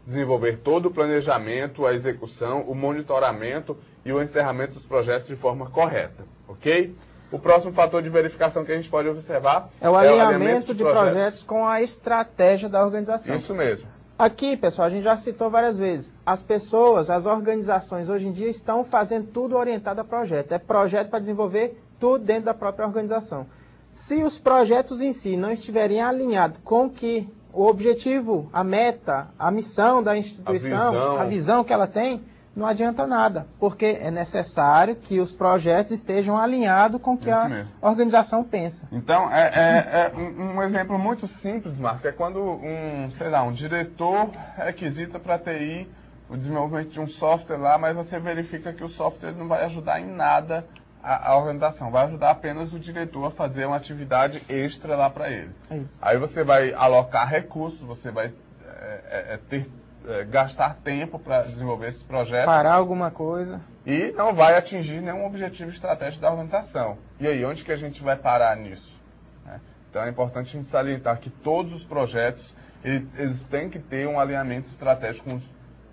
desenvolver todo o planejamento, a execução, o monitoramento e o encerramento dos projetos de forma correta, ok? O próximo fator de verificação que a gente pode observar é o alinhamento de projetos com a estratégia da organização. Isso mesmo. Aqui, pessoal, a gente já citou várias vezes, as pessoas, as organizações hoje em dia estão fazendo tudo orientado a projeto. É projeto para desenvolver tudo dentro da própria organização. Se os projetos em si não estiverem alinhados com que o objetivo, a meta, a missão da instituição, a visão que ela tem, não adianta nada, porque é necessário que os projetos estejam alinhados com o que a organização pensa. Então, um exemplo muito simples, Marco, é quando um diretor requisita para a TI o desenvolvimento de um software lá, mas você verifica que o software não vai ajudar em nada a organização, vai ajudar apenas o diretor a fazer uma atividade extra lá para ele. Aí você vai alocar recursos, você vai gastar tempo para desenvolver esse projeto. Parar alguma coisa. E não vai atingir nenhum objetivo estratégico da organização. E aí, onde que a gente vai parar nisso? Então é importante a gente salientar que todos os projetos, eles têm que ter um alinhamento estratégico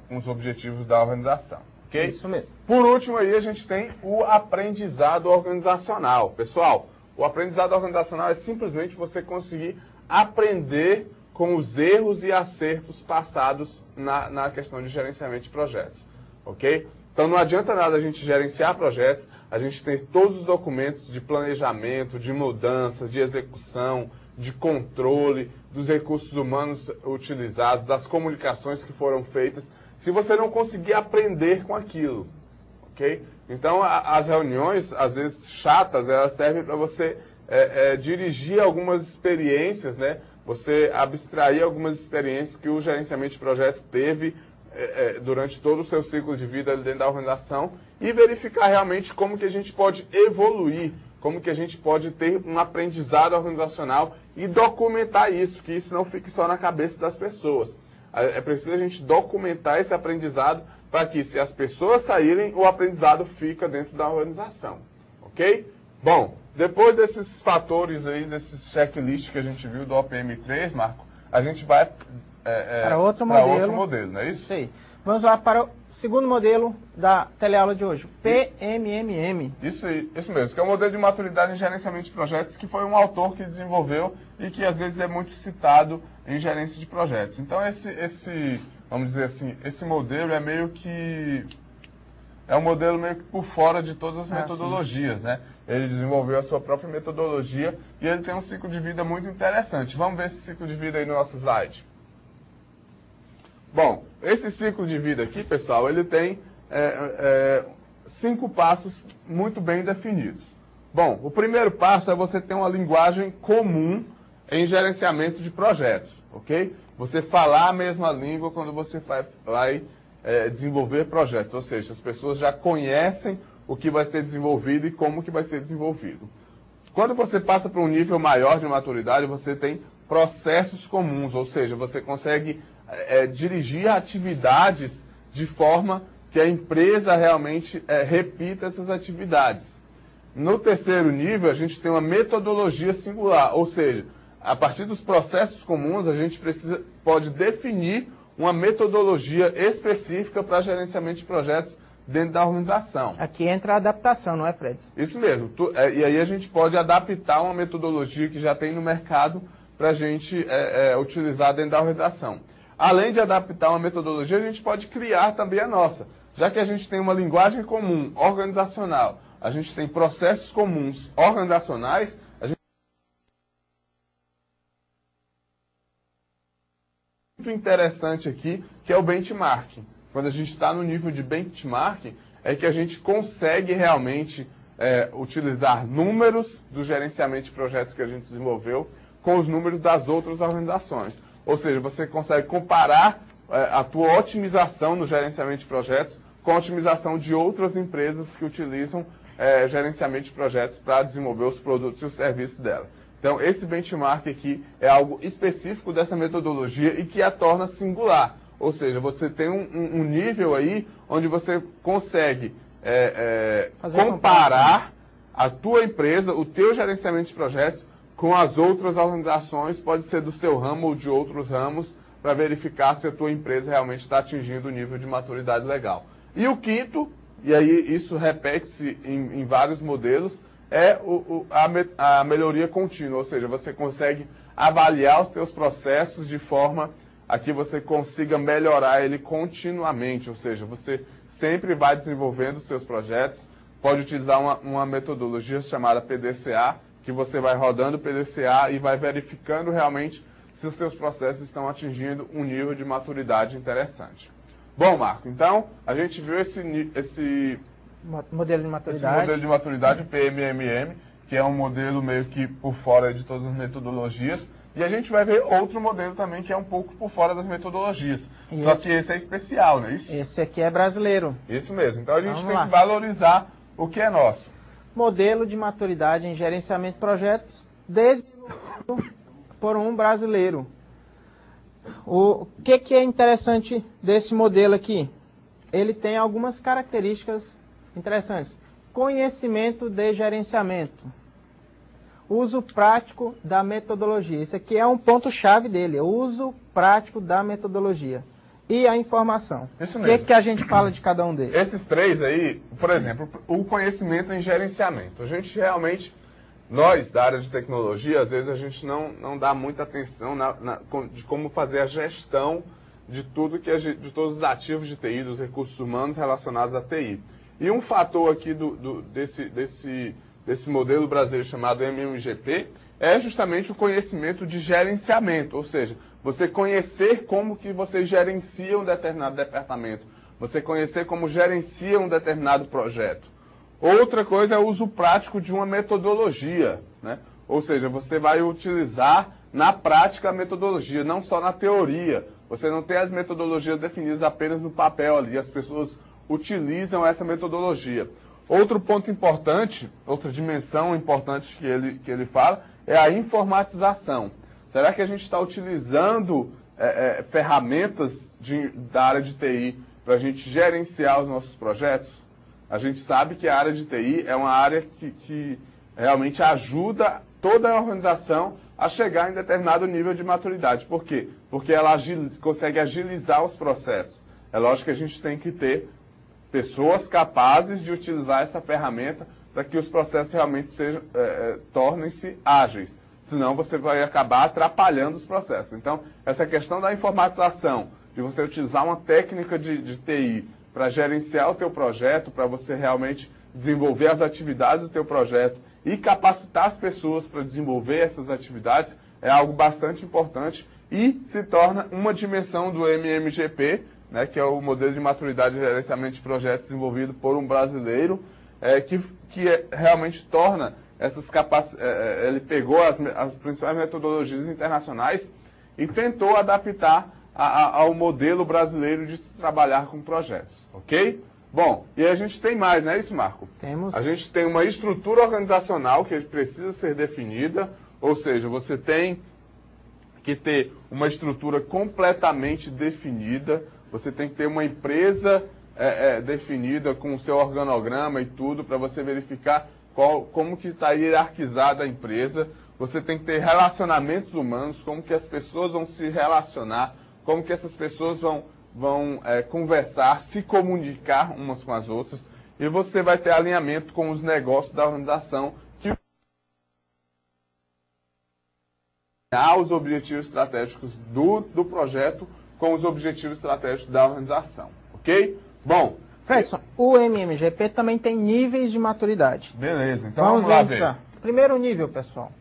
com os objetivos da organização. Okay? Isso mesmo. Por último aí, a gente tem o aprendizado organizacional. Pessoal, o aprendizado organizacional é simplesmente você conseguir aprender com os erros e acertos passados na questão de gerenciamento de projetos, ok? Então não adianta nada a gente gerenciar projetos, a gente tem todos os documentos de planejamento, de mudança, de execução, de controle, dos recursos humanos utilizados, das comunicações que foram feitas, se você não conseguir aprender com aquilo, ok? Então as reuniões, às vezes chatas, elas servem para você dirigir algumas experiências, né? Você abstrair algumas experiências que o gerenciamento de projetos teve durante todo o seu ciclo de vida dentro da organização e verificar realmente como que a gente pode evoluir, como que a gente pode ter um aprendizado organizacional e documentar isso, que isso não fique só na cabeça das pessoas. É preciso a gente documentar esse aprendizado para que, se as pessoas saírem, o aprendizado fica dentro da organização, ok? Bom, depois desses fatores aí, desses checklists que a gente viu do OPM3, Marco, a gente vai para outro modelo, não é isso? Sim. Vamos lá para o segundo modelo da teleaula de hoje, PMMM. Isso mesmo, que é o modelo de maturidade em gerenciamento de projetos, que foi um autor que desenvolveu e que às vezes é muito citado em gerência de projetos. Então vamos dizer assim, esse modelo é meio que um modelo meio que por fora de todas as metodologias, né? Ele desenvolveu a sua própria metodologia e ele tem um ciclo de vida muito interessante. Vamos ver esse ciclo de vida aí no nosso slide. Bom, esse ciclo de vida aqui, pessoal, ele tem 5 passos muito bem definidos. Bom, o primeiro passo é você ter uma linguagem comum em gerenciamento de projetos, ok? Você falar a mesma língua quando você vai desenvolver projetos, ou seja, as pessoas já conhecem o que vai ser desenvolvido e como que vai ser desenvolvido. Quando você passa para um nível maior de maturidade, você tem processos comuns, ou seja, você consegue dirigir atividades de forma que a empresa realmente repita essas atividades. No terceiro nível, a gente tem uma metodologia singular, ou seja, a partir dos processos comuns, a gente pode definir uma metodologia específica para gerenciamento de projetos dentro da organização. Aqui entra a adaptação, não é, Fred? Isso mesmo. E aí a gente pode adaptar uma metodologia que já tem no mercado para a gente utilizar dentro da organização. Além de adaptar uma metodologia, a gente pode criar também a nossa. Já que a gente tem uma linguagem comum organizacional, a gente tem processos comuns organizacionais, a gente muito interessante aqui, que é o benchmarking. Quando a gente está no nível de benchmarking, é que a gente consegue realmente utilizar números do gerenciamento de projetos que a gente desenvolveu com os números das outras organizações. Ou seja, você consegue comparar a tua otimização no gerenciamento de projetos com a otimização de outras empresas que utilizam gerenciamento de projetos para desenvolver os produtos e os serviços dela. Então, esse benchmark aqui é algo específico dessa metodologia e que a torna singular. Ou seja, você tem um nível aí onde você consegue comparar a tua empresa, o teu gerenciamento de projetos, com as outras organizações, pode ser do seu ramo ou de outros ramos, para verificar se a tua empresa realmente está atingindo o nível de maturidade legal. E o quinto, e aí isso repete-se em vários modelos, é a melhoria contínua, ou seja, você consegue avaliar os teus processos de forma a que você consiga melhorar ele continuamente, ou seja, você sempre vai desenvolvendo os seus projetos, pode utilizar uma metodologia chamada PDCA, que você vai rodando o PDCA e vai verificando realmente se os seus processos estão atingindo um nível de maturidade interessante. Bom, Marco, então, a gente viu esse modelo de maturidade, o PMMM, que é um modelo meio que por fora de todas as metodologias, e a gente vai ver outro modelo também que é um pouco por fora das metodologias. Só que esse é especial, não é isso? Esse aqui é brasileiro. Isso mesmo. Então a gente tem que valorizar o que é nosso. Modelo de maturidade em gerenciamento de projetos desenvolvido por um brasileiro. O que é interessante desse modelo aqui? Ele tem algumas características interessantes. Conhecimento de gerenciamento. Uso prático da metodologia. Isso aqui é um ponto-chave dele. O uso prático da metodologia. E a informação. Isso mesmo. O que a gente fala de cada um deles? Esses três aí, por exemplo, o conhecimento em gerenciamento. A gente realmente, nós da área de tecnologia, às vezes a gente não dá muita atenção de como fazer a gestão de tudo de todos os ativos de TI, dos recursos humanos relacionados à TI. E um fator aqui desse modelo brasileiro chamado MMGP é justamente o conhecimento de gerenciamento, ou seja, você conhecer como que você gerencia um determinado departamento, você conhecer como gerencia um determinado projeto. Outra coisa é o uso prático de uma metodologia, né? Ou seja, você vai utilizar na prática a metodologia, não só na teoria. Você não tem as metodologias definidas apenas no papel ali, as pessoas utilizam essa metodologia. Outro ponto importante, outra dimensão importante que ele fala, é a informatização. Será que a gente está utilizando ferramentas da área de TI para a gente gerenciar os nossos projetos? A gente sabe que a área de TI é uma área que realmente ajuda toda a organização a chegar em determinado nível de maturidade. Por quê? Porque ela consegue agilizar os processos. É lógico que a gente tem que ter pessoas capazes de utilizar essa ferramenta para que os processos realmente tornem-se ágeis. Senão você vai acabar atrapalhando os processos. Então, essa questão da informatização, de você utilizar uma técnica de TI para gerenciar o teu projeto, para você realmente desenvolver as atividades do teu projeto e capacitar as pessoas para desenvolver essas atividades, é algo bastante importante e se torna uma dimensão do MMGP, né, que é o modelo de maturidade de gerenciamento de projetos desenvolvido por um brasileiro, que realmente torna essas capacidades. Ele pegou as principais metodologias internacionais e tentou adaptar ao modelo brasileiro de se trabalhar com projetos, ok? Bom, e a gente tem mais, não é isso, Marco? Temos. A gente tem uma estrutura organizacional que precisa ser definida, ou seja, você tem que ter uma estrutura completamente definida, você tem que ter uma empresa definida com o seu organograma e tudo, para você verificar como que está hierarquizada a empresa, você tem que ter relacionamentos humanos, como que as pessoas vão se relacionar, como que essas pessoas vão conversar, se comunicar umas com as outras, e você vai ter alinhamento com os negócios da organização, que os objetivos estratégicos do projeto com os objetivos estratégicos da organização, ok? Bom, Fredson, o MMGP também tem níveis de maturidade. Beleza, então vamos lá ver. Então. Primeiro nível, pessoal.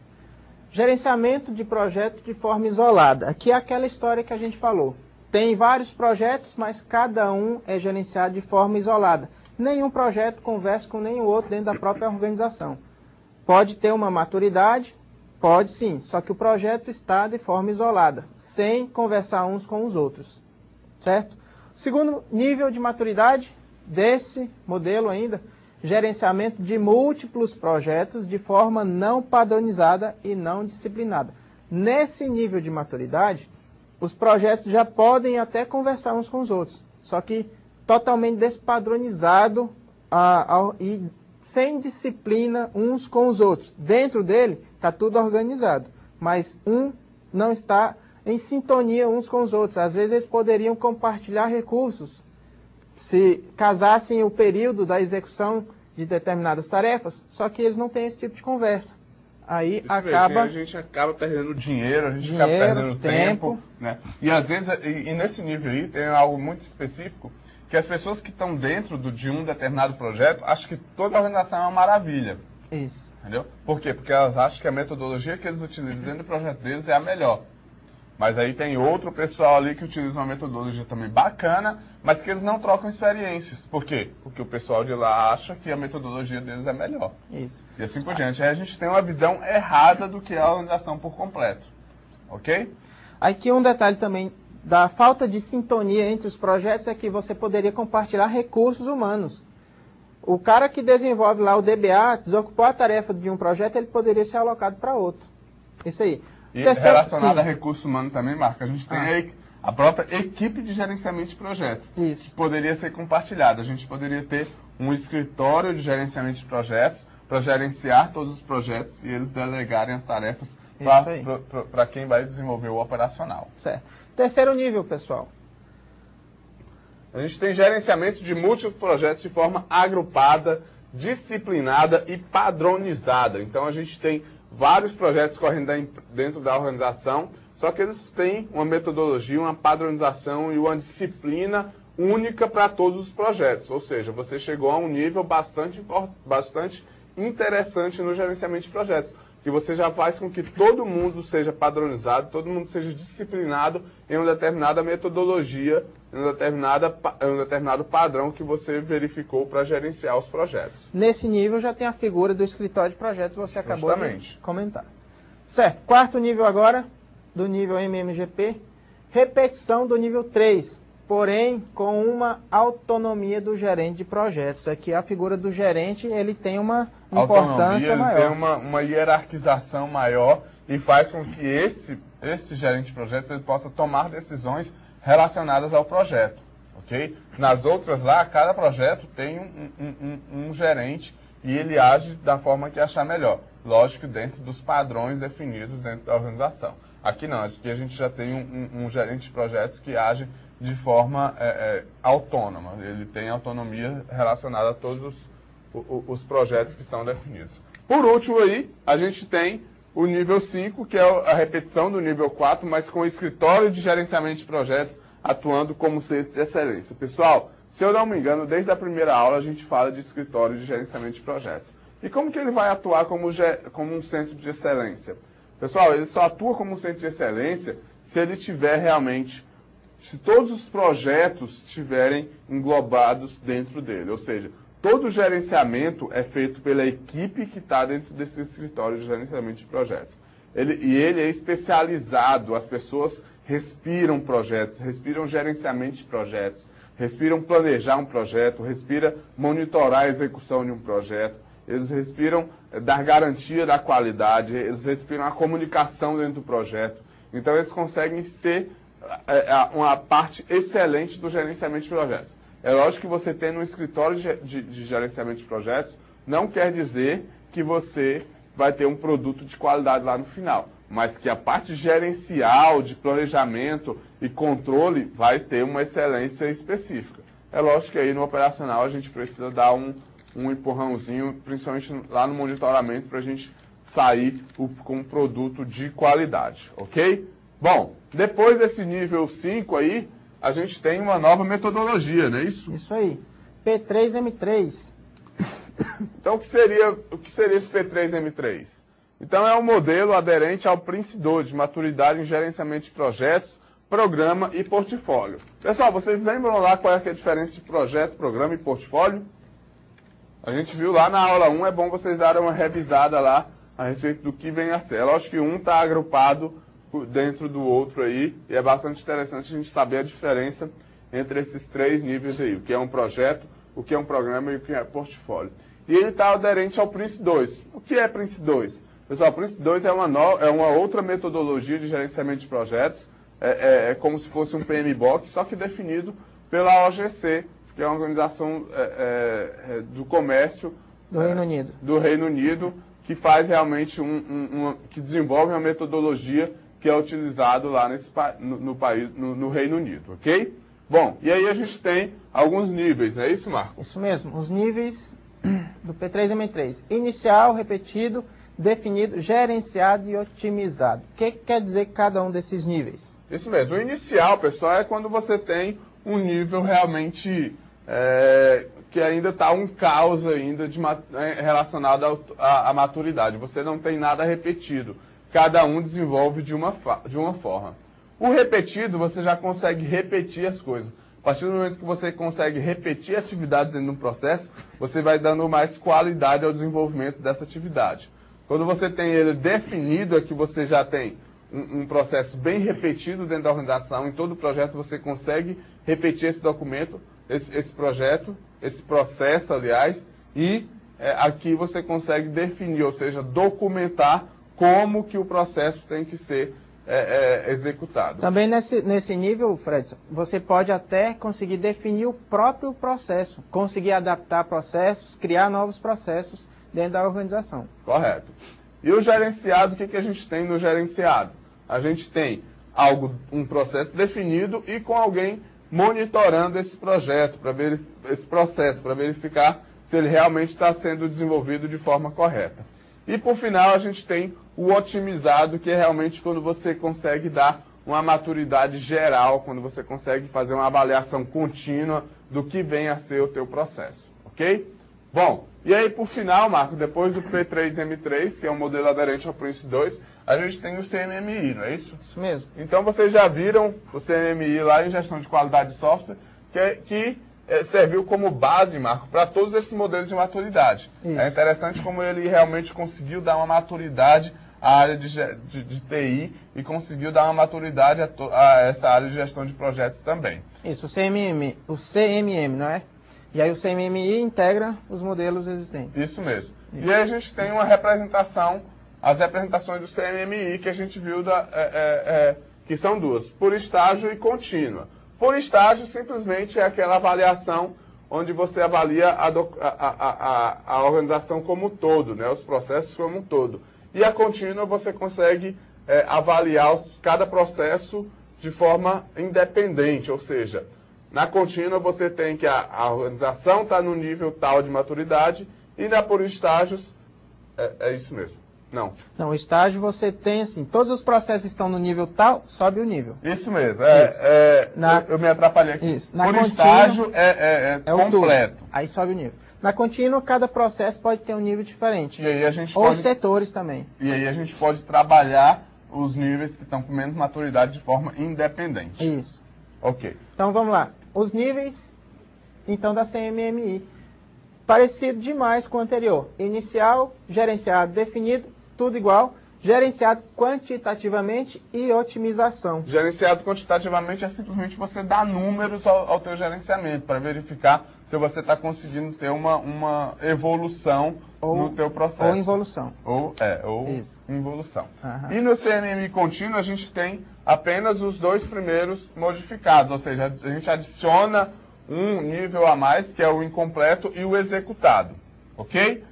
Gerenciamento de projeto de forma isolada. Aqui é aquela história que a gente falou. Tem vários projetos, mas cada um é gerenciado de forma isolada. Nenhum projeto conversa com nenhum outro dentro da própria organização. Pode ter uma maturidade, pode sim, só que o projeto está de forma isolada, sem conversar uns com os outros. Certo? Segundo nível de maturidade desse modelo ainda, gerenciamento de múltiplos projetos de forma não padronizada e não disciplinada. Nesse nível de maturidade, os projetos já podem até conversar uns com os outros, só que totalmente despadronizado e sem disciplina uns com os outros. Dentro dele está tudo organizado, mas um não está em sintonia uns com os outros. Às vezes eles poderiam compartilhar recursos, se casassem o período da execução de determinadas tarefas, só que eles não têm esse tipo de conversa. Aí a gente acaba perdendo dinheiro, a gente acaba perdendo tempo, né? E às vezes, e nesse nível aí, tem algo muito específico, que as pessoas que estão dentro de um determinado projeto acham que toda a organização é uma maravilha. Isso. Entendeu? Por quê? Porque elas acham que a metodologia que eles utilizam dentro do projeto deles é a melhor. Mas aí tem outro pessoal ali que utiliza uma metodologia também bacana, mas que eles não trocam experiências. Por quê? Porque o pessoal de lá acha que a metodologia deles é melhor. Isso. E assim por diante. Aí a gente tem uma visão errada do que é a organização por completo. Ok? Aqui um detalhe também da falta de sintonia entre os projetos é que você poderia compartilhar recursos humanos. O cara que desenvolve lá o DBA, desocupou a tarefa de um projeto, ele poderia ser alocado para outro. Isso aí. E relacionado a recurso humano também, Marco, a gente tem a própria equipe de gerenciamento de projetos. Isso. Que poderia ser compartilhada. A gente poderia ter um escritório de gerenciamento de projetos para gerenciar todos os projetos e eles delegarem as tarefas para quem vai desenvolver o operacional. Certo. Terceiro nível, pessoal. A gente tem gerenciamento de múltiplos projetos de forma agrupada, disciplinada e padronizada. Então a gente tem vários projetos correndo dentro da organização, só que eles têm uma metodologia, uma padronização e uma disciplina única para todos os projetos. Ou seja, você chegou a um nível bastante interessante no gerenciamento de projetos, que você já faz com que todo mundo seja padronizado, todo mundo seja disciplinado em uma determinada metodologia, em um determinado padrão que você verificou para gerenciar os projetos. Nesse nível já tem a figura do escritório de projetos que você acabou de comentar. Certo. Quarto nível agora, do nível MMGP, repetição do nível 3, porém com uma autonomia do gerente de projetos. Aqui a figura do gerente, ele tem uma importância maior. Ele tem uma hierarquização maior e faz com que esse gerente de projetos ele possa tomar decisões relacionadas ao projeto, ok? Nas outras lá, cada projeto tem um gerente e ele age da forma que achar melhor. Lógico, dentro dos padrões definidos dentro da organização. Aqui não, aqui a gente já tem um gerente de projetos que age de forma autônoma. Ele tem autonomia relacionada a todos os projetos que são definidos. Por último aí, a gente tem o nível 5, que é a repetição do nível 4, mas com o escritório de gerenciamento de projetos atuando como centro de excelência. Pessoal, se eu não me engano, desde a primeira aula a gente fala de escritório de gerenciamento de projetos. E como que ele vai atuar como um centro de excelência? Pessoal, ele só atua como um centro de excelência se ele tiver realmente, se todos os projetos estiverem englobados dentro dele. Ou seja, todo o gerenciamento é feito pela equipe que está dentro desse escritório de gerenciamento de projetos. Ele é especializado, as pessoas respiram projetos, respiram gerenciamento de projetos, respiram planejar um projeto, respiram monitorar a execução de um projeto, eles respiram dar garantia da qualidade, eles respiram a comunicação dentro do projeto. Então eles conseguem ser uma parte excelente do gerenciamento de projetos. É lógico que você tendo um escritório de gerenciamento de projetos não quer dizer que você vai ter um produto de qualidade lá no final. Mas que a parte gerencial, de planejamento e controle vai ter uma excelência específica. É lógico que aí no operacional a gente precisa dar um empurrãozinho, principalmente lá no monitoramento, para a gente sair com um produto de qualidade, ok? Bom, depois desse nível 5 aí, a gente tem uma nova metodologia, não é isso? Isso aí. P3M3. Então, o que seria esse P3M3? Então, é um modelo aderente ao Prince2, de maturidade em gerenciamento de projetos, programa e portfólio. Pessoal, vocês lembram lá qual é a diferença de projeto, programa e portfólio? A gente viu lá na aula 1, é bom vocês darem uma revisada lá a respeito do que vem a ser. É lógico que um está agrupado dentro do outro aí, e é bastante interessante a gente saber a diferença entre esses três níveis aí, o que é um projeto, o que é um programa e o que é portfólio. E ele está aderente ao Prince2. O que é Prince2? Pessoal, o Prince2 é uma outra metodologia de gerenciamento de projetos, é como se fosse um PMBOK, só que definido pela OGC, que é uma organização do comércio do Reino Unido, que faz realmente que desenvolve uma metodologia que é utilizado lá no Reino Unido, ok? Bom, e aí a gente tem alguns níveis, não é isso, Marco? Isso mesmo, os níveis do P3M3. Inicial, repetido, definido, gerenciado e otimizado. O que quer dizer cada um desses níveis? Isso mesmo. O inicial, pessoal, é quando você tem um nível realmente que ainda está um caos ainda relacionado à maturidade. Você não tem nada repetido. Cada um desenvolve de uma forma. O repetido, você já consegue repetir as coisas. A partir do momento que você consegue repetir atividades dentro de um processo, você vai dando mais qualidade ao desenvolvimento dessa atividade. Quando você tem ele definido, é que você já tem um processo bem repetido dentro da organização. Em todo projeto você consegue repetir esse documento, esse projeto, esse processo, aliás, e aqui você consegue definir, ou seja, documentar como que o processo tem que ser executado. Também nesse nível, Fredson, você pode até conseguir definir o próprio processo, conseguir adaptar processos, criar novos processos dentro da organização. Correto. E o gerenciado, o que a gente tem no gerenciado? A gente tem um processo definido e com alguém monitorando esse projeto, esse processo, para verificar se ele realmente está sendo desenvolvido de forma correta. E por final a gente tem o otimizado, que é realmente quando você consegue dar uma maturidade geral, quando você consegue fazer uma avaliação contínua do que vem a ser o teu processo, ok? Bom, e aí por final, Marco, depois do P3M3, que é um modelo aderente ao Prince2, a gente tem o CMMI, não é isso? Isso mesmo. Então vocês já viram o CMMI lá em gestão de qualidade de software, que serviu como base, Marco, para todos esses modelos de maturidade. Isso. É interessante como ele realmente conseguiu dar uma maturidade à área de TI e conseguiu dar uma maturidade a essa área de gestão de projetos também. Isso, o CMM, não é? E aí o CMMI integra os modelos existentes. Isso mesmo. Isso. E aí a gente tem uma representação, as representações do CMMI que a gente viu, que são duas, por estágio e contínua. Por estágio, simplesmente é aquela avaliação onde você avalia a organização como um todo, né? Os processos como um todo. E a contínua você consegue avaliar cada processo de forma independente, ou seja, na contínua você tem que a organização está no nível tal de maturidade e na por estágios é isso mesmo. Não. Não, o estágio você tem assim, todos os processos estão no nível tal, sobe o nível. Isso mesmo. Eu me atrapalhei aqui. Isso. Na por contínua, estágio é completo. Aí sobe o nível. Na contínua, cada processo pode ter um nível diferente. E aí a gente Ou setores também. E aí a gente pode trabalhar os níveis que estão com menos maturidade de forma independente. Isso. Ok. Então vamos lá. Os níveis, então, da CMMI. Parecido demais com o anterior. Inicial, gerenciado, definido, tudo igual. Gerenciado quantitativamente e otimização. Gerenciado quantitativamente é simplesmente você dar números ao teu gerenciamento para verificar se você está conseguindo ter uma evolução no teu processo. Ou involução. Ou Isso. involução. Aham. E no CMMI contínuo a gente tem apenas os dois primeiros modificados, ou seja, a gente adiciona um nível a mais, que é o incompleto e o executado. Ok?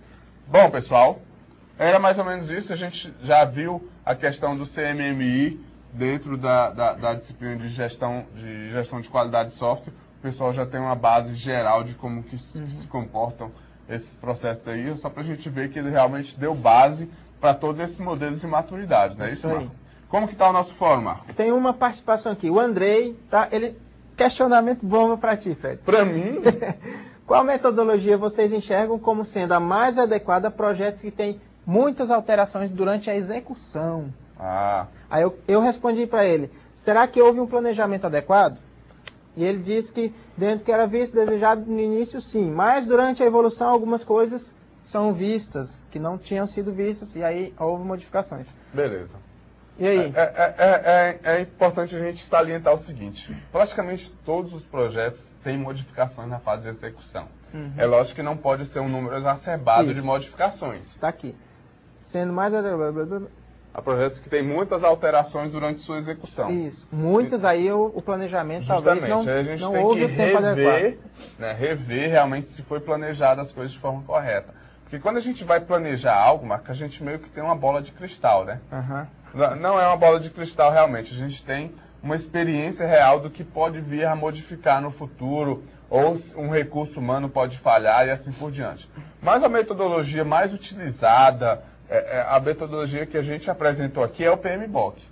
Bom, pessoal, Era mais ou menos isso. A gente já viu a questão do CMMI dentro da disciplina de gestão de qualidade de software. O pessoal já tem uma base geral de como que se comportam esses processos aí, só para a gente ver que ele realmente deu base para todos esses modelos de maturidade, não é isso, Marco? Como que está o nosso fórum, Marco? Tem uma participação aqui. O Andrei, tá? Questionamento bomba para ti, Fred. Para mim? Qual metodologia vocês enxergam como sendo a mais adequada a projetos que têm muitas alterações durante a execução? Aí eu respondi para ele, será que houve um planejamento adequado? E ele disse que dentro do que era visto, desejado no início, sim. Mas durante a evolução, algumas coisas são vistas, que não tinham sido vistas, e aí houve modificações. Beleza. E aí? É importante a gente salientar o seguinte, praticamente todos os projetos têm modificações na fase de execução. É lógico que não pode ser um número exacerbado de modificações. Está aqui. Sendo mais... Há projetos que têm muitas alterações durante sua execução. Isso. Muitas aí o planejamento talvez não houve o tempo adequado. Rever realmente se foi planejado as coisas de forma correta. Porque quando a gente vai planejar algo, Marco, a gente meio que tem uma bola de cristal, né? Não é uma bola de cristal realmente. A gente tem uma experiência real do que pode vir a modificar no futuro, ou um recurso humano pode falhar e assim por diante. Mas a metodologia mais utilizada, a metodologia que a gente apresentou aqui é o PMBOK.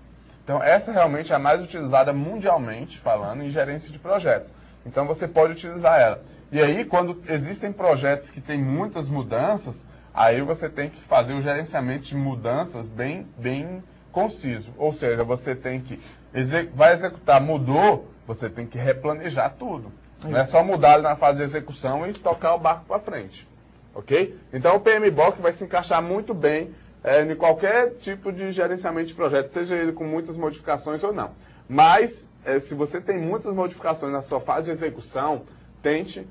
Então, essa realmente é a mais utilizada mundialmente, falando em gerência de projetos. Então, você pode utilizar ela. E aí, quando existem projetos que têm muitas mudanças, aí você tem que fazer o gerenciamento de mudanças bem conciso. Ou seja, você tem que... vai executar, mudou, você tem que replanejar tudo. Não é só mudar na fase de execução e tocar o barco para frente. Ok? Então o PMBOK vai se encaixar muito bem em qualquer tipo de gerenciamento de projeto, seja ele com muitas modificações ou não. Mas, se você tem muitas modificações na sua fase de execução, tente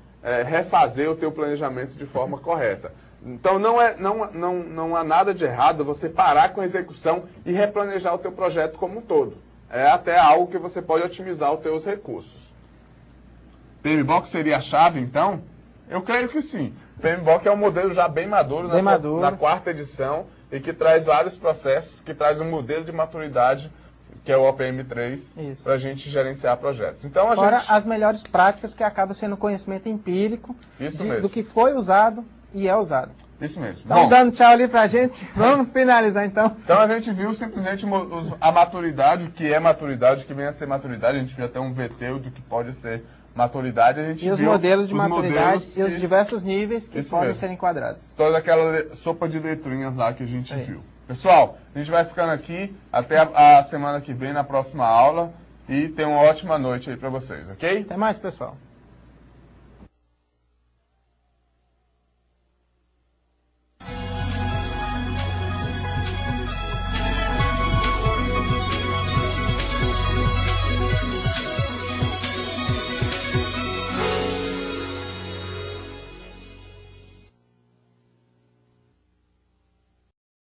refazer o teu planejamento de forma correta. Então não há nada de errado você parar com a execução e replanejar o teu projeto como um todo. É até algo que você pode otimizar os teus recursos. PMBOK seria a chave, então? Eu creio que sim. O PMBOK é um modelo já bem maduro, na quarta edição, e que traz vários processos, que traz um modelo de maturidade, que é o OPM3, para a gente gerenciar projetos. Então, fora as melhores práticas, que acaba sendo conhecimento empírico do que foi usado e é usado. Isso mesmo. Estão dando tchau ali pra gente? Vamos finalizar então. Então a gente viu simplesmente a maturidade, o que é maturidade, o que vem a ser maturidade. A gente viu até um VT do que pode ser maturidade. A gente e os viu modelos de maturidade e os diversos níveis que podem ser enquadrados. Toda aquela sopa de letrinhas lá que a gente viu. Pessoal, a gente vai ficando aqui até a semana que vem, na próxima aula. E tenham uma ótima noite aí pra vocês, ok? Até mais, pessoal.